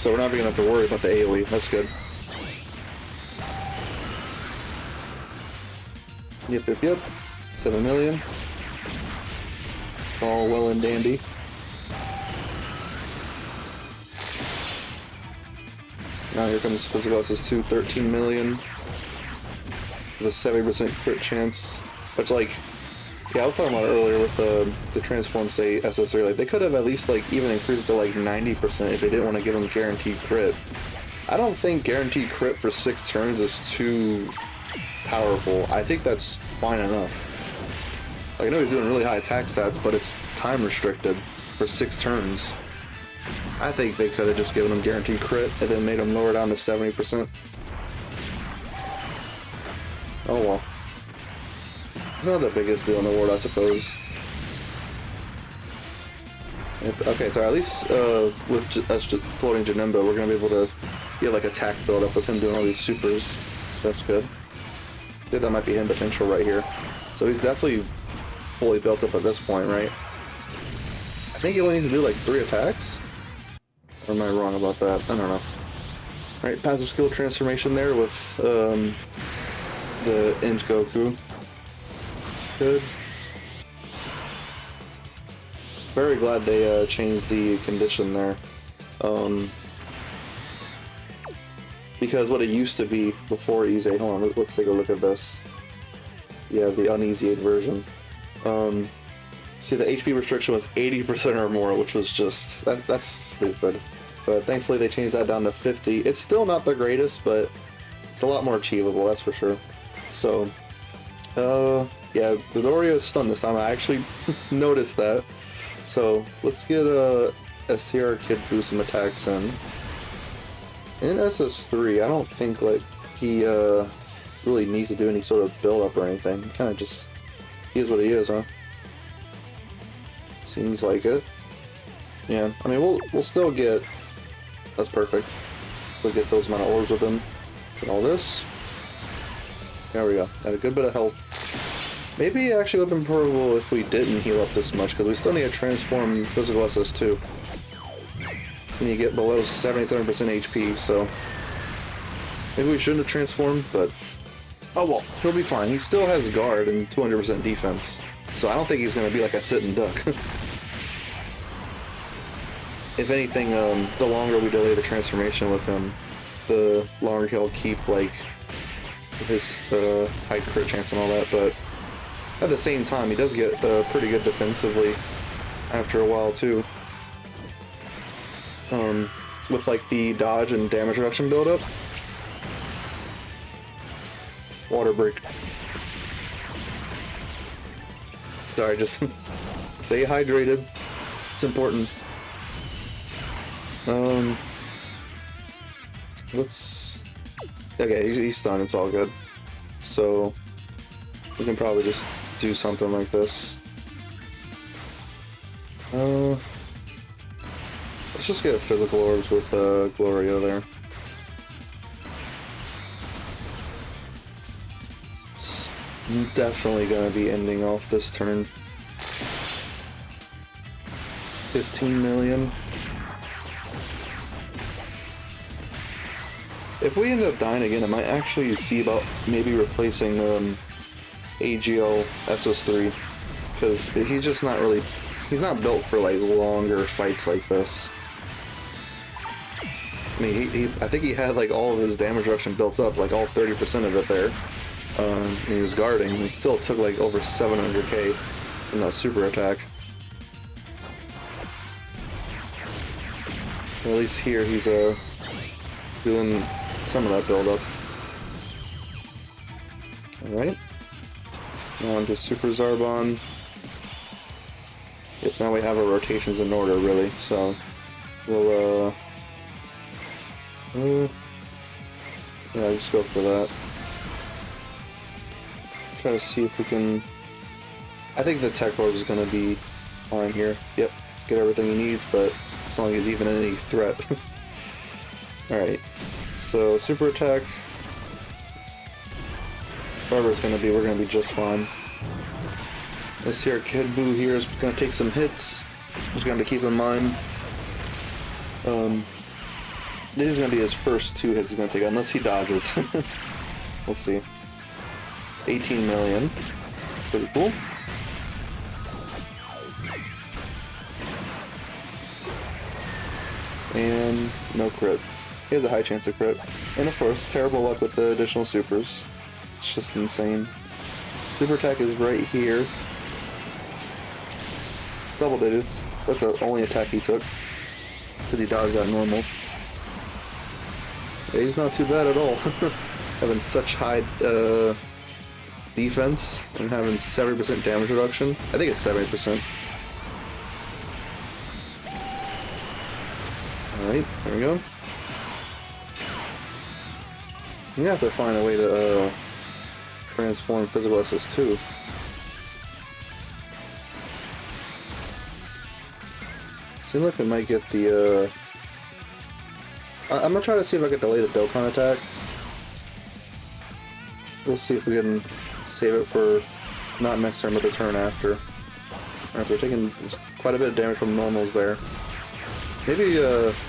So we're not even gonna have to worry about the AoE. That's good. Yep. 7 million. It's all well and dandy. Now here comes Physical SS2, 13 million. With a 70% crit chance. Which, like, yeah, I was talking about it earlier with the Transform, say, SS3. Like, they could have at least, like, even increased it to, like, 90% if they didn't want to give them guaranteed crit. I don't think guaranteed crit for 6 turns is too powerful. I think that's fine enough. Like, I know he's doing really high attack stats, but it's time restricted for 6 turns. I think they could have just given him guaranteed crit and then made him lower down to 70%. Oh well. It's not the biggest deal in the world, I suppose. Okay, so at least with us just floating Janemba, we're going to be able to get like attack build up with him doing all these supers. So that's good. I think that might be hidden potential right here. So he's definitely fully built up at this point, right? I think he only needs to do like 3 attacks. Or am I wrong about that? I don't know. Alright, passive skill transformation there with the Int Goku. Good. Very glad they changed the condition there. Because what it used to be before Easy, hold on, let's take a look at this. Yeah, the uneasy version. See, the HP restriction was 80% or more, which was just, that's stupid. But thankfully they changed that down to 50. It's still not the greatest, but it's a lot more achievable, that's for sure. So, yeah, the Dorio is stunned this time. I actually noticed that. So let's get STR Kid boost some attacks in. In SS3, I don't think like he really needs to do any sort of build up or anything. Kind of just, he is what he is, huh? Seems like it. Yeah, I mean we'll still get. That's perfect. Still get those amount of orbs with him. Get all this. There we go. Got a good bit of health. Maybe it actually would have been preferable if we didn't heal up this much, because we still need to transform Physical SS2. When you get below 77% HP, so maybe we shouldn't have transformed, but oh well, he'll be fine. He still has guard and 200% defense, so I don't think he's going to be like a sitting duck. If anything, the longer we delay the transformation with him, the longer he'll keep like his high crit chance and all that, but at the same time, he does get pretty good defensively after a while too. With like the dodge and damage reduction buildup. Water break. Sorry, just stay hydrated. It's important. Let's. Okay, he's stunned. It's all good. So we can probably just do something like this. Let's just get physical orbs with Glorio there. It's definitely gonna be ending off this turn. 15 million. If we end up dying again, I might actually see about maybe replacing AGL SS3, because he's just not really, he's not built for like longer fights like this. I mean, I think he had like all of his damage reduction built up, like all 30% of it there. And he was guarding, he still took like over 700k in that super attack. At least here he's doing some of that build-up. Alright. Now into Super Zarbon. Yep, now we have our rotations in order, really, so we'll, yeah, just go for that. Try to see if we can. I think the Tech Orb is going to be fine here. Yep, get everything he needs, but as long as he's even any threat. Alright, so super attack. Whatever it's going to be, we're going to be just fine. This here Kid Buu here is going to take some hits. Just going to keep in mind. This is going to be his first 2 hits he's going to take, unless he dodges. We'll see. 18 million. Pretty cool. And no crit. He has a high chance of crit. And of course, terrible luck with the additional supers. It's just insane. Super attack is right here. Double digits. That's the only attack he took. Because he dodged that normal. Yeah, he's not too bad at all. Having such high defense and having 70% damage reduction. I think it's 70%. Alright, there we go. I'm gonna have to find a way to transform physical SS2. Seems like we might get the I'm gonna try to see if I can delay the Dokkan attack. We'll see if we can save it for not next turn but the turn after. Alright, so we're taking quite a bit of damage from normals there. Maybe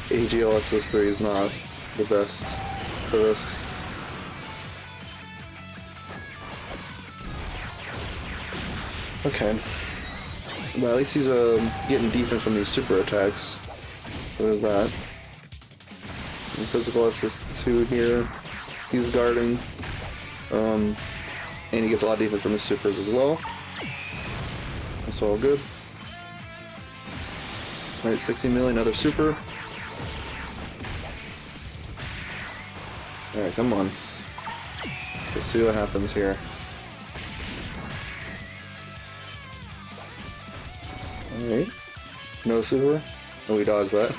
AGLSS3 is not the best for this. Okay. Well, at least he's getting defense from these super attacks. So there's that. And physical SS2 here. He's guarding. And he gets a lot of defense from his supers as well. That's all good. Alright, 60 million, another super. Alright, come on. Let's see what happens here. Alright. No super. Oh, we dodged that.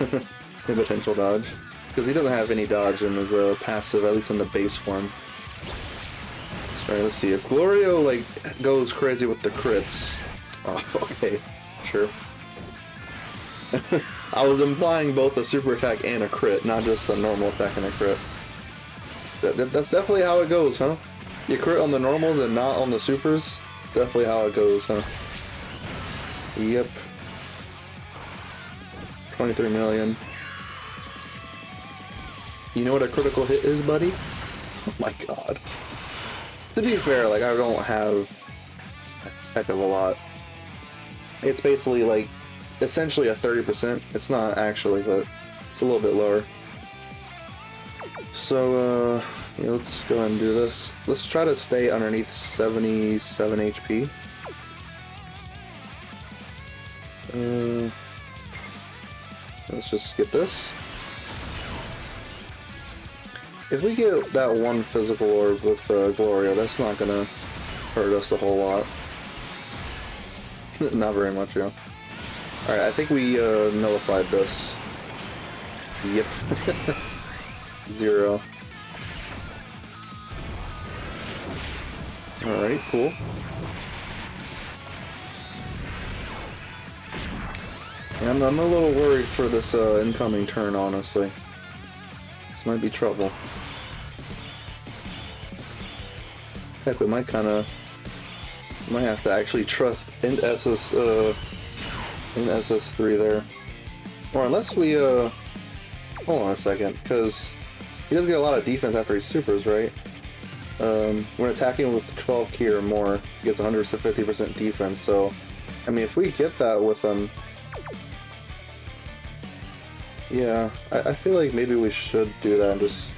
A potential dodge. Because he doesn't have any dodge in his passive, at least in the base form. Alright, let's see. If Glorio, like, goes crazy with the crits... Oh, okay. Sure. I was implying both a super attack and a crit, not just a normal attack and a crit. That's definitely how it goes, huh? You crit on the normals and not on the supers? That's definitely how it goes, huh? Yep. 23 million. You know what a critical hit is, buddy? Oh my god. To be fair, like, I don't have a heck of a lot. It's basically, like, essentially a 30%. It's not actually, but it's a little bit lower. So, yeah, let's go ahead and do this. Let's try to stay underneath 77 HP. Let's just get this. If we get that one physical orb with Gloria, that's not gonna hurt us a whole lot. Not very much, yeah. Alright, I think we nullified this. Yep. 0. Alright, cool. Yeah, I'm a little worried for this incoming turn, honestly. This might be trouble. Heck, we might might have to actually trust in SS3 there. Or unless we hold on a second, because he does get a lot of defense after he supers, right? When attacking with 12 key or more, he gets 150% defense, so I mean, if we get that with him, yeah, I feel like maybe we should do that and just...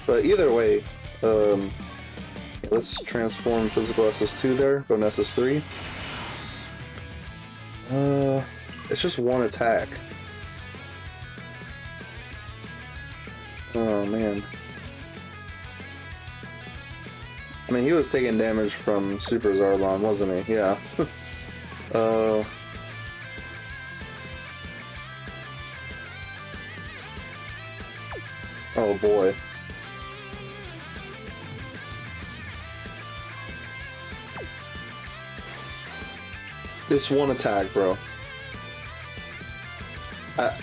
But either way, let's transform physical SS2 there, go to SS3. It's just one attack. Oh man. I mean, he was taking damage from Super Zarbon, wasn't he? Yeah. Oh boy. It's one attack, bro.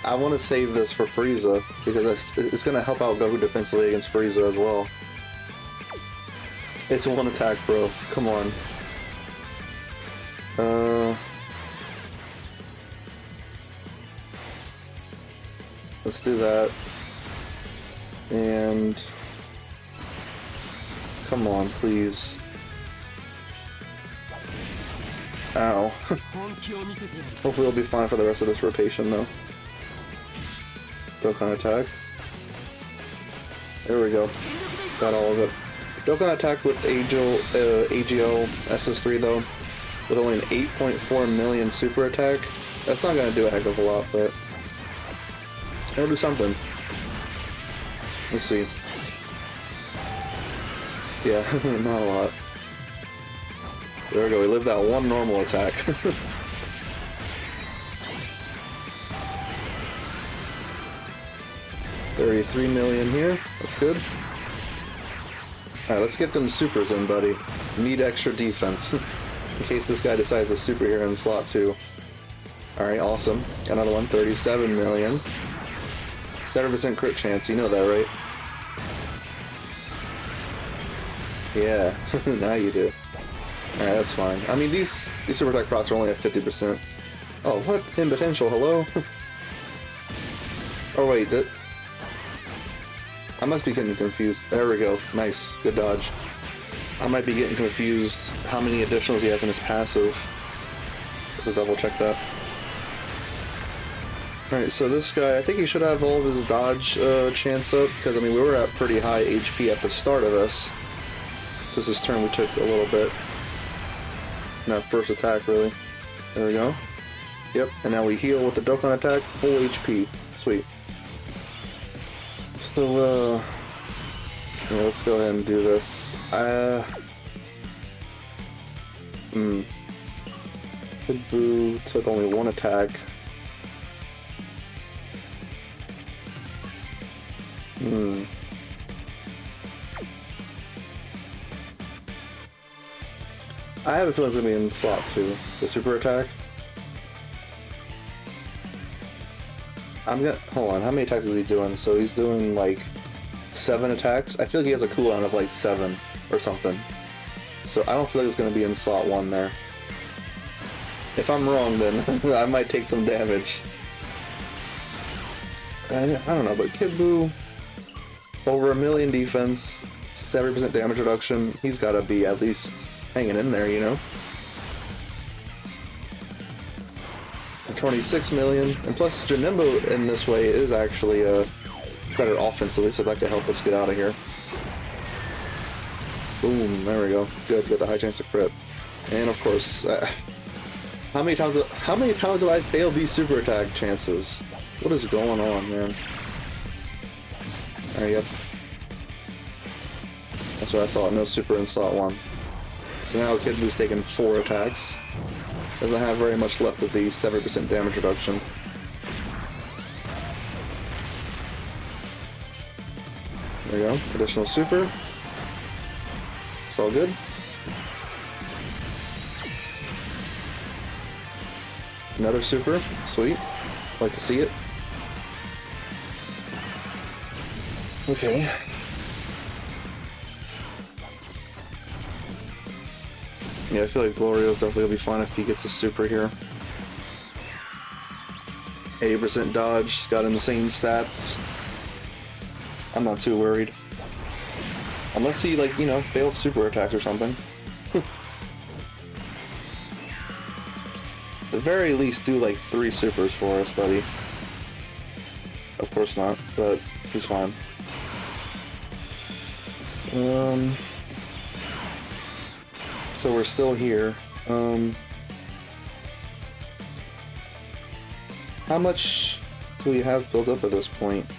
I want to save this for Frieza, because it's going to help out Goku defensively against Frieza as well. It's one attack, bro. Come on. Let's do that. And come on, please. Ow. Hopefully it'll be fine for the rest of this rotation, though. Dokkan attack. There we go. Got all of it. Dokkan attack with AGL SS3, though, with only an 8.4 million super attack. That's not going to do a heck of a lot, but it'll do something. Let's see. Yeah, not a lot. There we go, we lived that one normal attack. 33 million here, that's good. Alright, let's get them supers in, buddy. Need extra defense, in case this guy decides to super here in slot 2. Alright, awesome. Got another one, 37 million. 7% crit chance, you know that, right? Yeah, now you do. Alright, that's fine. I mean, these super attack procs are only at 50%. Oh, what? In potential, hello? Oh, wait, I must be getting confused. There we go. Nice. Good dodge. I might be getting confused how many additionals he has in his passive. Let's double check that. Alright, so this guy, I think he should have all of his dodge chance up, because, I mean, we were at pretty high HP at the start of this. Just this turn we took a little bit. That first attack, really. There we go. Yep, and now we heal with the Dokkan attack, full HP. Sweet. So, yeah, let's go ahead and do this. Kid Buu took only one attack. I have a feeling it's gonna be in slot 2, the super attack. Hold on, how many attacks is he doing? So he's doing like 7 attacks. I feel like he has a cooldown of like 7 or something. So I don't feel like it's gonna be in slot 1 there. If I'm wrong, then I might take some damage. I don't know, but Kid Buu, over 1 million defense, 70% damage reduction. He's gotta be at least hanging in there, you know? 26 million, and plus Janemba in this way is actually better offensively, so that could help us get out of here. Boom, there we go. Good, got the high chance of crit. And of course, how many times have I failed these super attack chances? What is going on, man? There you go. That's what I thought, no super in slot 1. So now Kid Buu's taking 4 attacks. Doesn't have very much left of the 7% damage reduction. There we go. Additional super. It's all good. Another super. Sweet. Like to see it. Okay. Yeah, I feel like Glorio's definitely gonna be fine if he gets a super here. 80% dodge, got insane stats. I'm not too worried. Unless he, like, you know, fails super attacks or something. At the very least, do like 3 supers for us, buddy. Of course not, but he's fine. So we're still here. How much do we have built up at this point?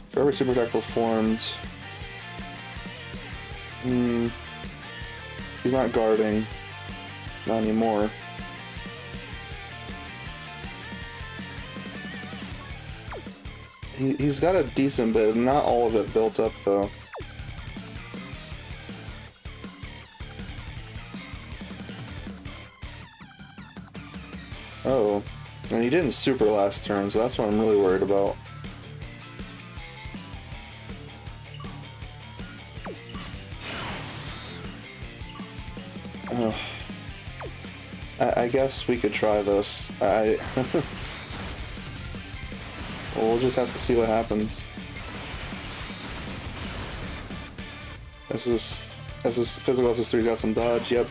For every super attack performed... He's not guarding. Not anymore. He's got a decent bit, not all of it built up though. Oh, and he didn't super last turn, so that's what I'm really worried about. I guess we could try this. we'll just have to see what happens. This is physical SS3's got some dodge. Yep,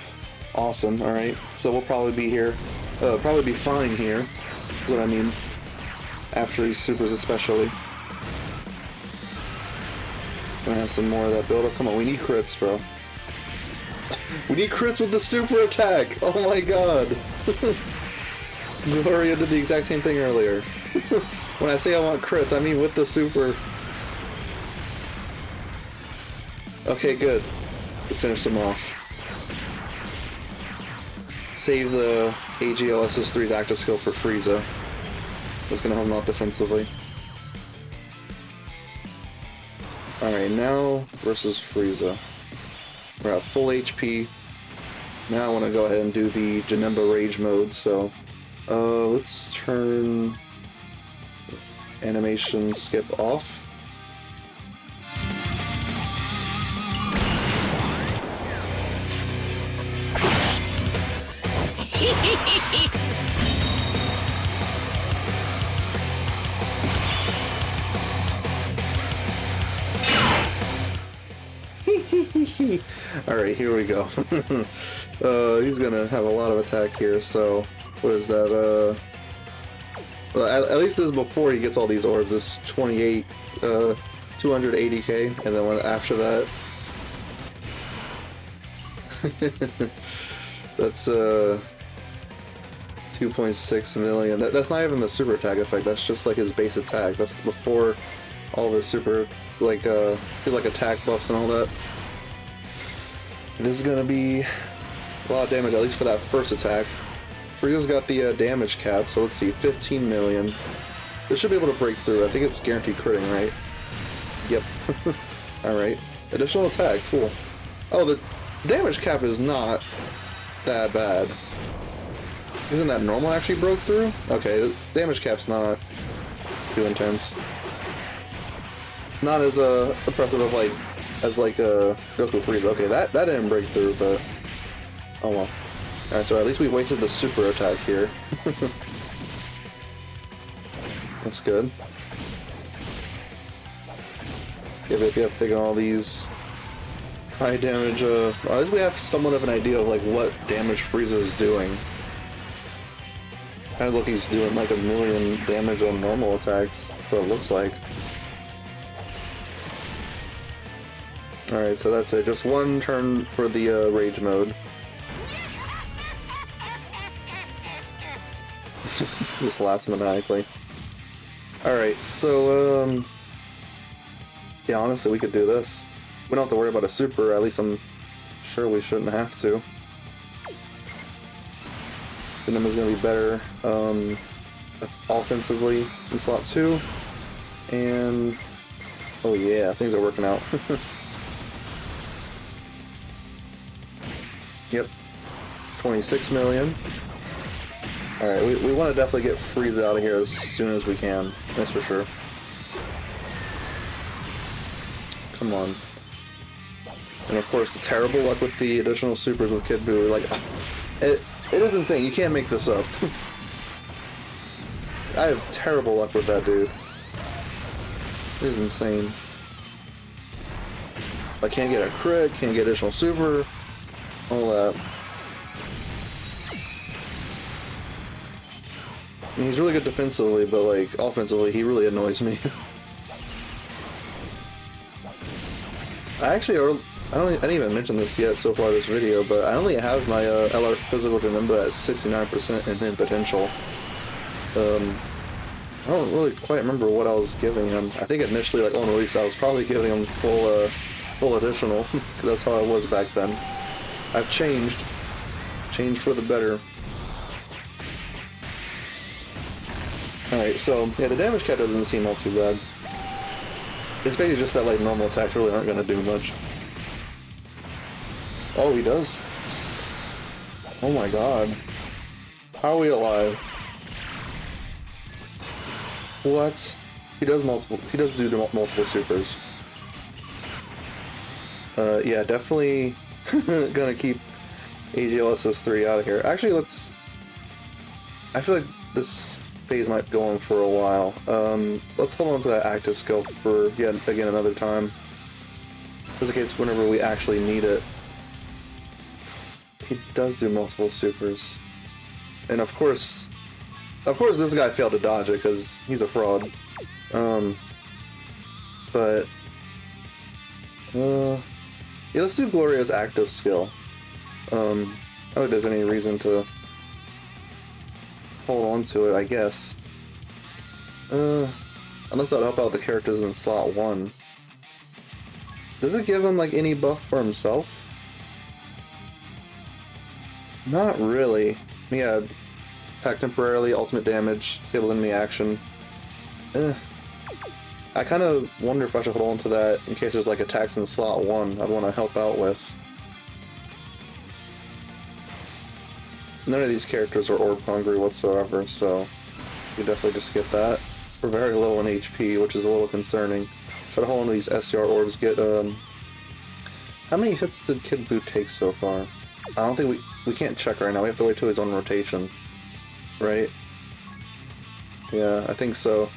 awesome. All right, so we'll probably be here, probably be fine here. Is what I mean. After these supers, especially. Gonna have some more of that build up. Come on, we need crits, bro. We need crits with the super attack. Oh my god. Gloria did the exact same thing earlier. When I say I want crits, I mean with the super. Okay, good. We finished him off. Save the AGLSS3's active skill for Frieza. That's gonna help him out defensively. Alright, now versus Frieza. We're at full HP. Now I want to go ahead and do the Janemba Rage mode, so let's turn animation skip off. Alright, here we go. He's gonna have a lot of attack here, so what is that? Well, at least this is before he gets all these orbs. It's 28, 280k, and then after that, that's 2.6 million. That's not even the super attack effect. That's just like his base attack. That's before all the super, like his like attack buffs and all that. This is gonna be a lot of damage, at least for that first attack. Frieza's got the damage cap, so let's see, 15 million. This should be able to break through. I think it's guaranteed critting, right? Yep. Alright. Additional attack, cool. Oh, the damage cap is not that bad. Isn't that normal actually broke through? Okay, the damage cap's not too intense. Not as oppressive of as Goku Frieza. Okay, that didn't break through, but oh well. Alright, so at least we wasted the super attack here. That's good. Yep, taking all these high damage, at least we have somewhat of an idea of like what damage Frieza is doing. Kind of look, he's doing like 1 million damage on normal attacks, what it looks like. Alright, so that's it. Just one turn for the rage mode. Just laughs maniacally. Alright, so, yeah, honestly, we could do this. We don't have to worry about a super, at least I'm sure we shouldn't have to. Janemba's gonna be better, offensively in slot 2. And, oh yeah, things are working out. Yep, 26 million. Alright, we want to definitely get Frieza out of here as soon as we can, that's for sure. Come on. And of course, the terrible luck with the additional supers with Kid Buu. Like, it is insane, you can't make this up. I have terrible luck with that dude. It is insane. I can't get a crit, can't get additional super. All that. I mean, he's really good defensively, but like offensively, he really annoys me. I didn't even mention this yet so far this video, but I only have my LR physical Janemba at 69% and then potential. I don't really quite remember what I was giving him. I think initially, like on release, I was probably giving him full additional, because that's how I was back then. I've changed for the better. Alright, so yeah, the damage cap doesn't seem all too bad. It's basically just that like normal attacks really aren't gonna do much. Oh, he does. Oh my god. How are we alive? What? He does do multiple supers. Yeah, definitely gonna keep AGLSS3 out of here. Actually, I feel like this phase might go on for a while. Let's hold on to that active skill for yet again another time. Just in case whenever we actually need it. He does do multiple supers. And of course this guy failed to dodge it because he's a fraud. But yeah, let's do Gloria's active skill. I don't think there's any reason to hold on to it, I guess. Unless that'll help out the characters in slot 1. Does it give him like any buff for himself? Not really. Yeah, attack temporarily, ultimate damage, disable enemy action. I kind of wonder if I should hold on to that in case there's like attacks in slot 1 I'd want to help out with. None of these characters are orb hungry whatsoever, so you definitely just get that. We're very low on HP, which is a little concerning. Try to hold on to these SCR orbs. Get how many hits did Kid Buu take so far? I don't think we can't check right now. We have to wait till he's on rotation, right? Yeah, I think so.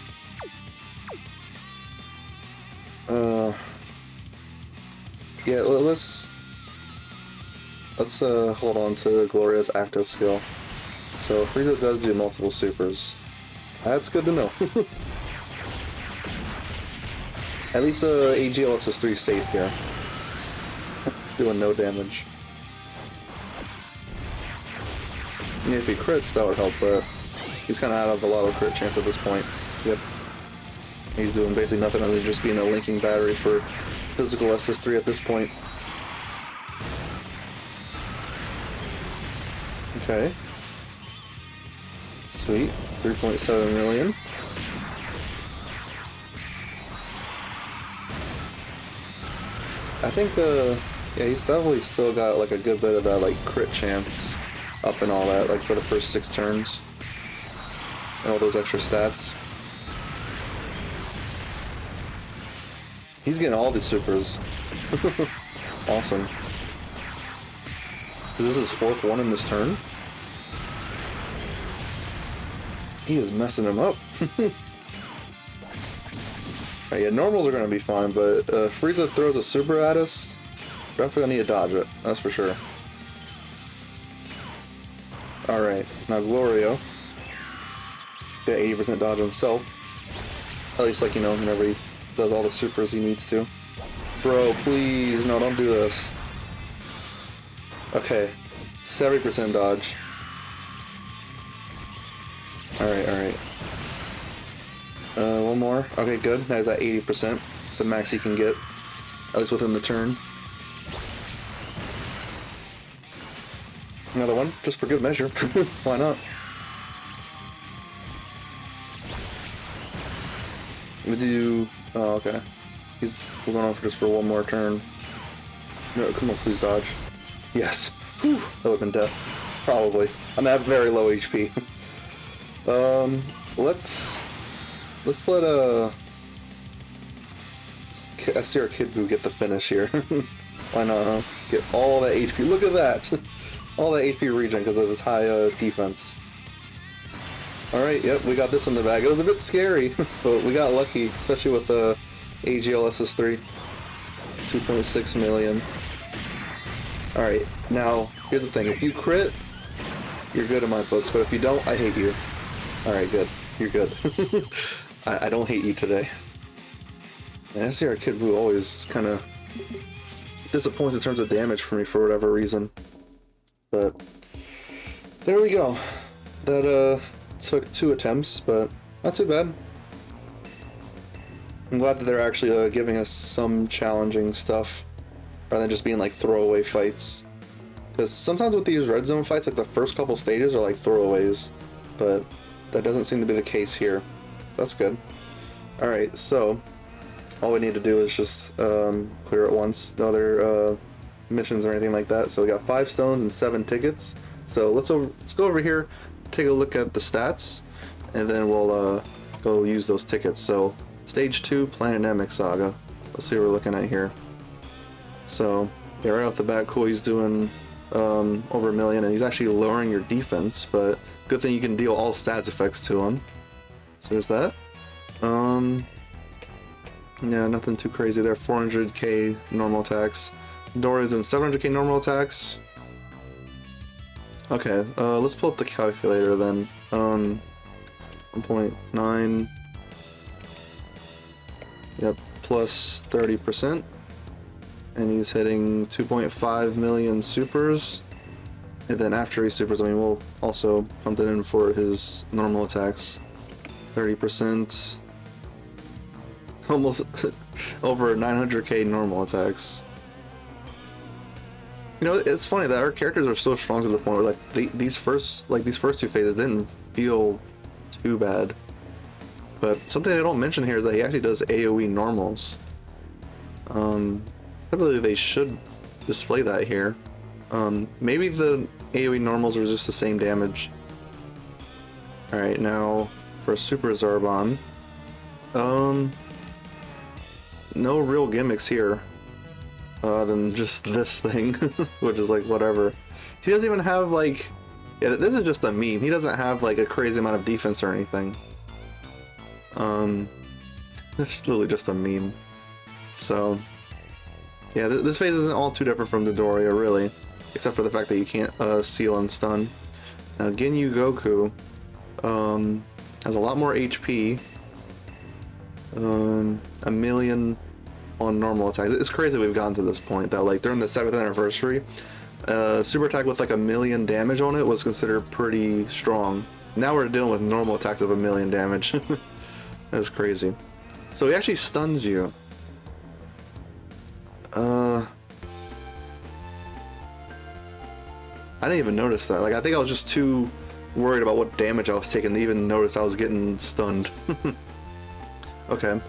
Yeah, let's hold on to Gloria's active skill. So Frieza does do multiple supers. That's good to know. At least AGLSS3 is safe here. Doing no damage. Yeah, if he crits, that would help, but he's kind of out of a lot of crit chance at this point. Yep. He's doing basically nothing other than just being a linking battery for physical SS3 at this point. Okay. Sweet. 3.7 million. I think yeah, he's definitely still got like a good bit of that like crit chance up and all that, like for the first 6 turns. And all those extra stats. He's getting all these supers. Awesome. Is this his 4th one in this turn? He is messing him up. Right, yeah, normals are gonna be fine, but Frieza throws a super at us. Definitely gonna need to dodge it, that's for sure. Alright, now Glorio. Got 80% dodge himself. At least, like, you know, whenever he does all the supers he needs to. Bro, please, no, don't do this. Okay, 70% dodge. Alright, alright. One more. Okay, good. That is at 80%. It's the max he can get, at least within the turn. Another one, just for good measure. Why not? We do. Oh, okay. We're going on for just for one more turn. No, come on, please dodge. Yes. Whew, that would have been death. Probably. I'm at very low HP. Let's let SCR Kid Buu get the finish here. Why not, huh? Get all that HP. Look at that! All that HP regen because of his high defense. Alright, yep, we got this in the bag. It was a bit scary, but we got lucky, especially with the AGLSS3. 2.6 million. Alright, now, here's the thing. If you crit, you're good in my books, but if you don't, I hate you. Alright, good. You're good. I don't hate you today. And SCR Kid Buu always kind of disappoints in terms of damage for me for whatever reason. But there we go. That took 2 attempts, but not too bad. I'm glad that they're actually giving us some challenging stuff rather than just being like throwaway fights. Because sometimes with these red zone fights, like the first couple stages are like throwaways, but that doesn't seem to be the case here. That's good. Alright, so all we need to do is just clear it once. No other missions or anything like that. So we got 5 stones and 7 tickets. So let's go over here, take a look at the stats, and then we'll go use those tickets. So stage 2, Planet NAMEK Saga. Let's see what we're looking at here. So yeah, right off the bat, cool. He's doing over 1 million, and he's actually lowering your defense. But good thing you can deal all stats effects to him. So there's that. Yeah, nothing too crazy there. 400k normal attacks. Dora's in 700k normal attacks. Okay, let's pull up the calculator then. 1.9. Yep, plus 30%. And he's hitting 2.5 million supers. And then after he supers, I mean, we'll also pump it in for his normal attacks. 30%. Almost over 900k normal attacks. You know, it's funny that our characters are so strong to the point where like these first two phases didn't feel too bad. But something they don't mention here is that he actually does AoE normals. I believe they should display that here. Maybe the AoE normals are just the same damage. Alright, now for Super Zarbon. No real gimmicks here. Than just this thing, which is like whatever. He doesn't even have like... Yeah, this is just a meme. He doesn't have like a crazy amount of defense or anything. It's literally just a meme. So... Yeah, this phase isn't all too different from Dodoria, really. Except for the fact that you can't seal and stun. Now, Ginyu Goku has a lot more HP. A million on normal attacks. It's crazy we've gotten to this point that like during the 7th anniversary, super attack with like 1,000,000 damage on it was considered pretty strong. Now we're dealing with normal attacks of 1,000,000 damage. That's crazy. So he actually stuns you. I didn't even notice that. Like, I think I was just too worried about what damage I was taking to even notice I was getting stunned. Okay.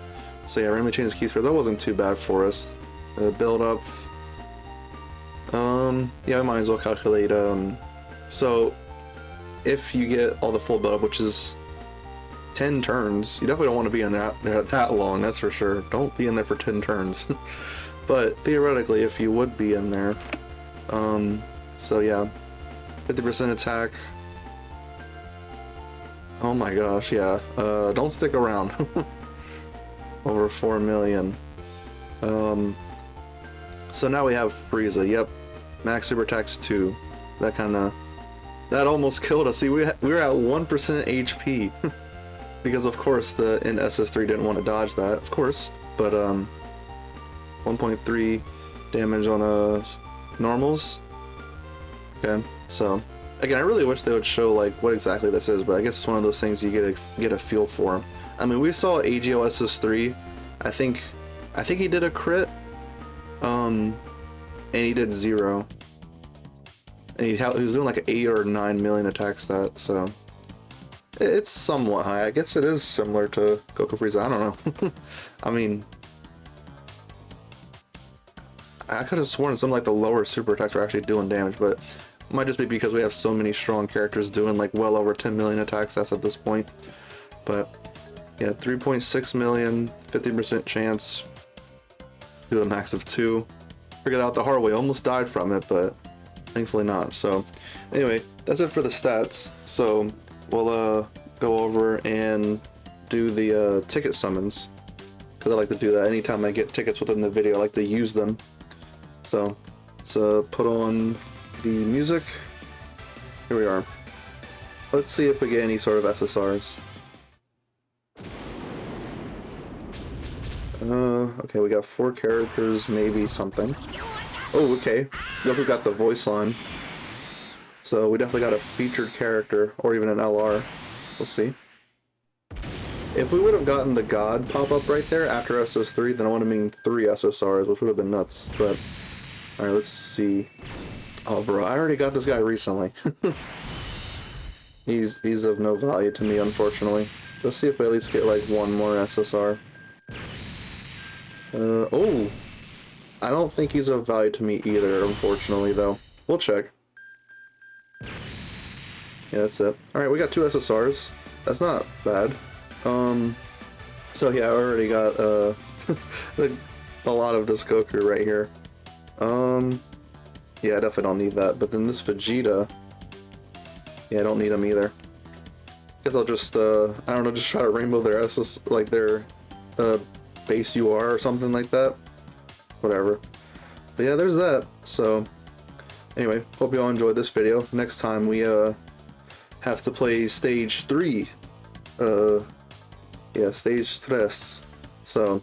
So yeah, randomly change keys for that wasn't too bad for us. Build up. Yeah, I might as well calculate. So if you get all the full build up, which is 10 turns, you definitely don't want to be in there that long. That's for sure. Don't be in there for 10 turns. But theoretically, if you would be in there, so yeah, 50% attack. Oh my gosh, yeah. Don't stick around. Over 4 million. So now we have Frieza. Yep, max super attacks 2. That almost killed us. See, we were at 1% HP because of course the SS3 didn't want to dodge that, of course. But 1.3 damage on normals. Okay, so again, I really wish they would show like what exactly this is, but I guess it's one of those things you get a feel for. I mean, we saw AGO SS3. I think he did a crit, and he did 0, and he was doing like 8 or 9 million attack stat, so it's somewhat high. I guess it is similar to Goku Frieza. I don't know. I mean, I could have sworn some like the lower super attacks are actually doing damage, but it might just be because we have so many strong characters doing like well over 10 million attacks stats at this point. But yeah, 3.6 million, 50% chance, do a max of 2. Figured out the hard way, almost died from it, but thankfully not. So anyway, that's it for the stats. So we'll go over and do the ticket summons, because I like to do that anytime I get tickets within the video. I like to use them. So let's put on the music. Here we are. Let's see if we get any sort of SSRs. Okay, we got 4 characters, maybe something. Oh, okay. Goku got the voice line. So we definitely got a featured character, or even an LR. We'll see. If we would have gotten the God pop-up right there after SS3, then I would have mean 3 SSRs, which would have been nuts. But alright, let's see. Oh, bro, I already got this guy recently. He's of no value to me, unfortunately. Let's see if we at least get like 1 more SSR. Oh! I don't think he's of value to me either, unfortunately, though. We'll check. Yeah, that's it. Alright, we got 2 SSRs. That's not bad. So yeah, I already got, a lot of this Goku right here. Yeah, I definitely don't need that. But then this Vegeta, yeah, I don't need him either. guess I'll just I don't know, just try to rainbow their SS, like their base UR or something like that. Whatever. But yeah, there's that. So anyway, hope you all enjoyed this video. Next time we have to play stage 3. Yeah, stage 3. So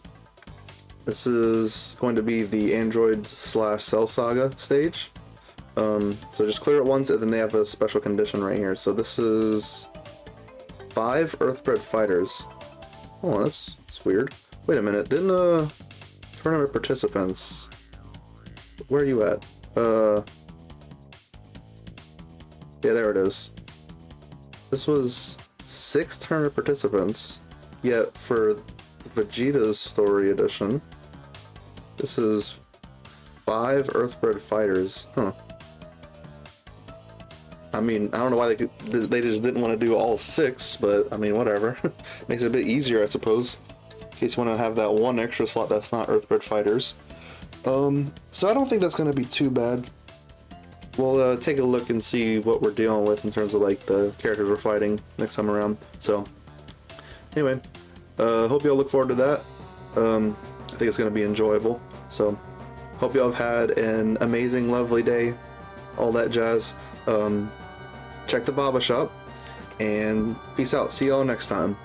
this is going to be the Android/Cell Saga stage. So just clear it once, and then they have a special condition right here. So this is 5 Earthbred fighters. Oh, that's weird. Wait a minute, didn't tournament participants? Where are you at? Yeah, there it is. This was 6 tournament participants, yet for Vegeta's story edition, this is 5 Earthbred fighters. Huh. I mean, I don't know why they just didn't want to do all 6, but I mean, whatever. Makes it a bit easier, I suppose, in case you want to have that one extra slot that's not Earthbred fighters. So I don't think that's going to be too bad. We'll take a look and see what we're dealing with in terms of like the characters we're fighting next time around. So anyway, hope you all look forward to that. I think it's going to be enjoyable. So hope you all have had an amazing, lovely day, all that jazz. Check the Baba shop, and peace out. See y'all next time.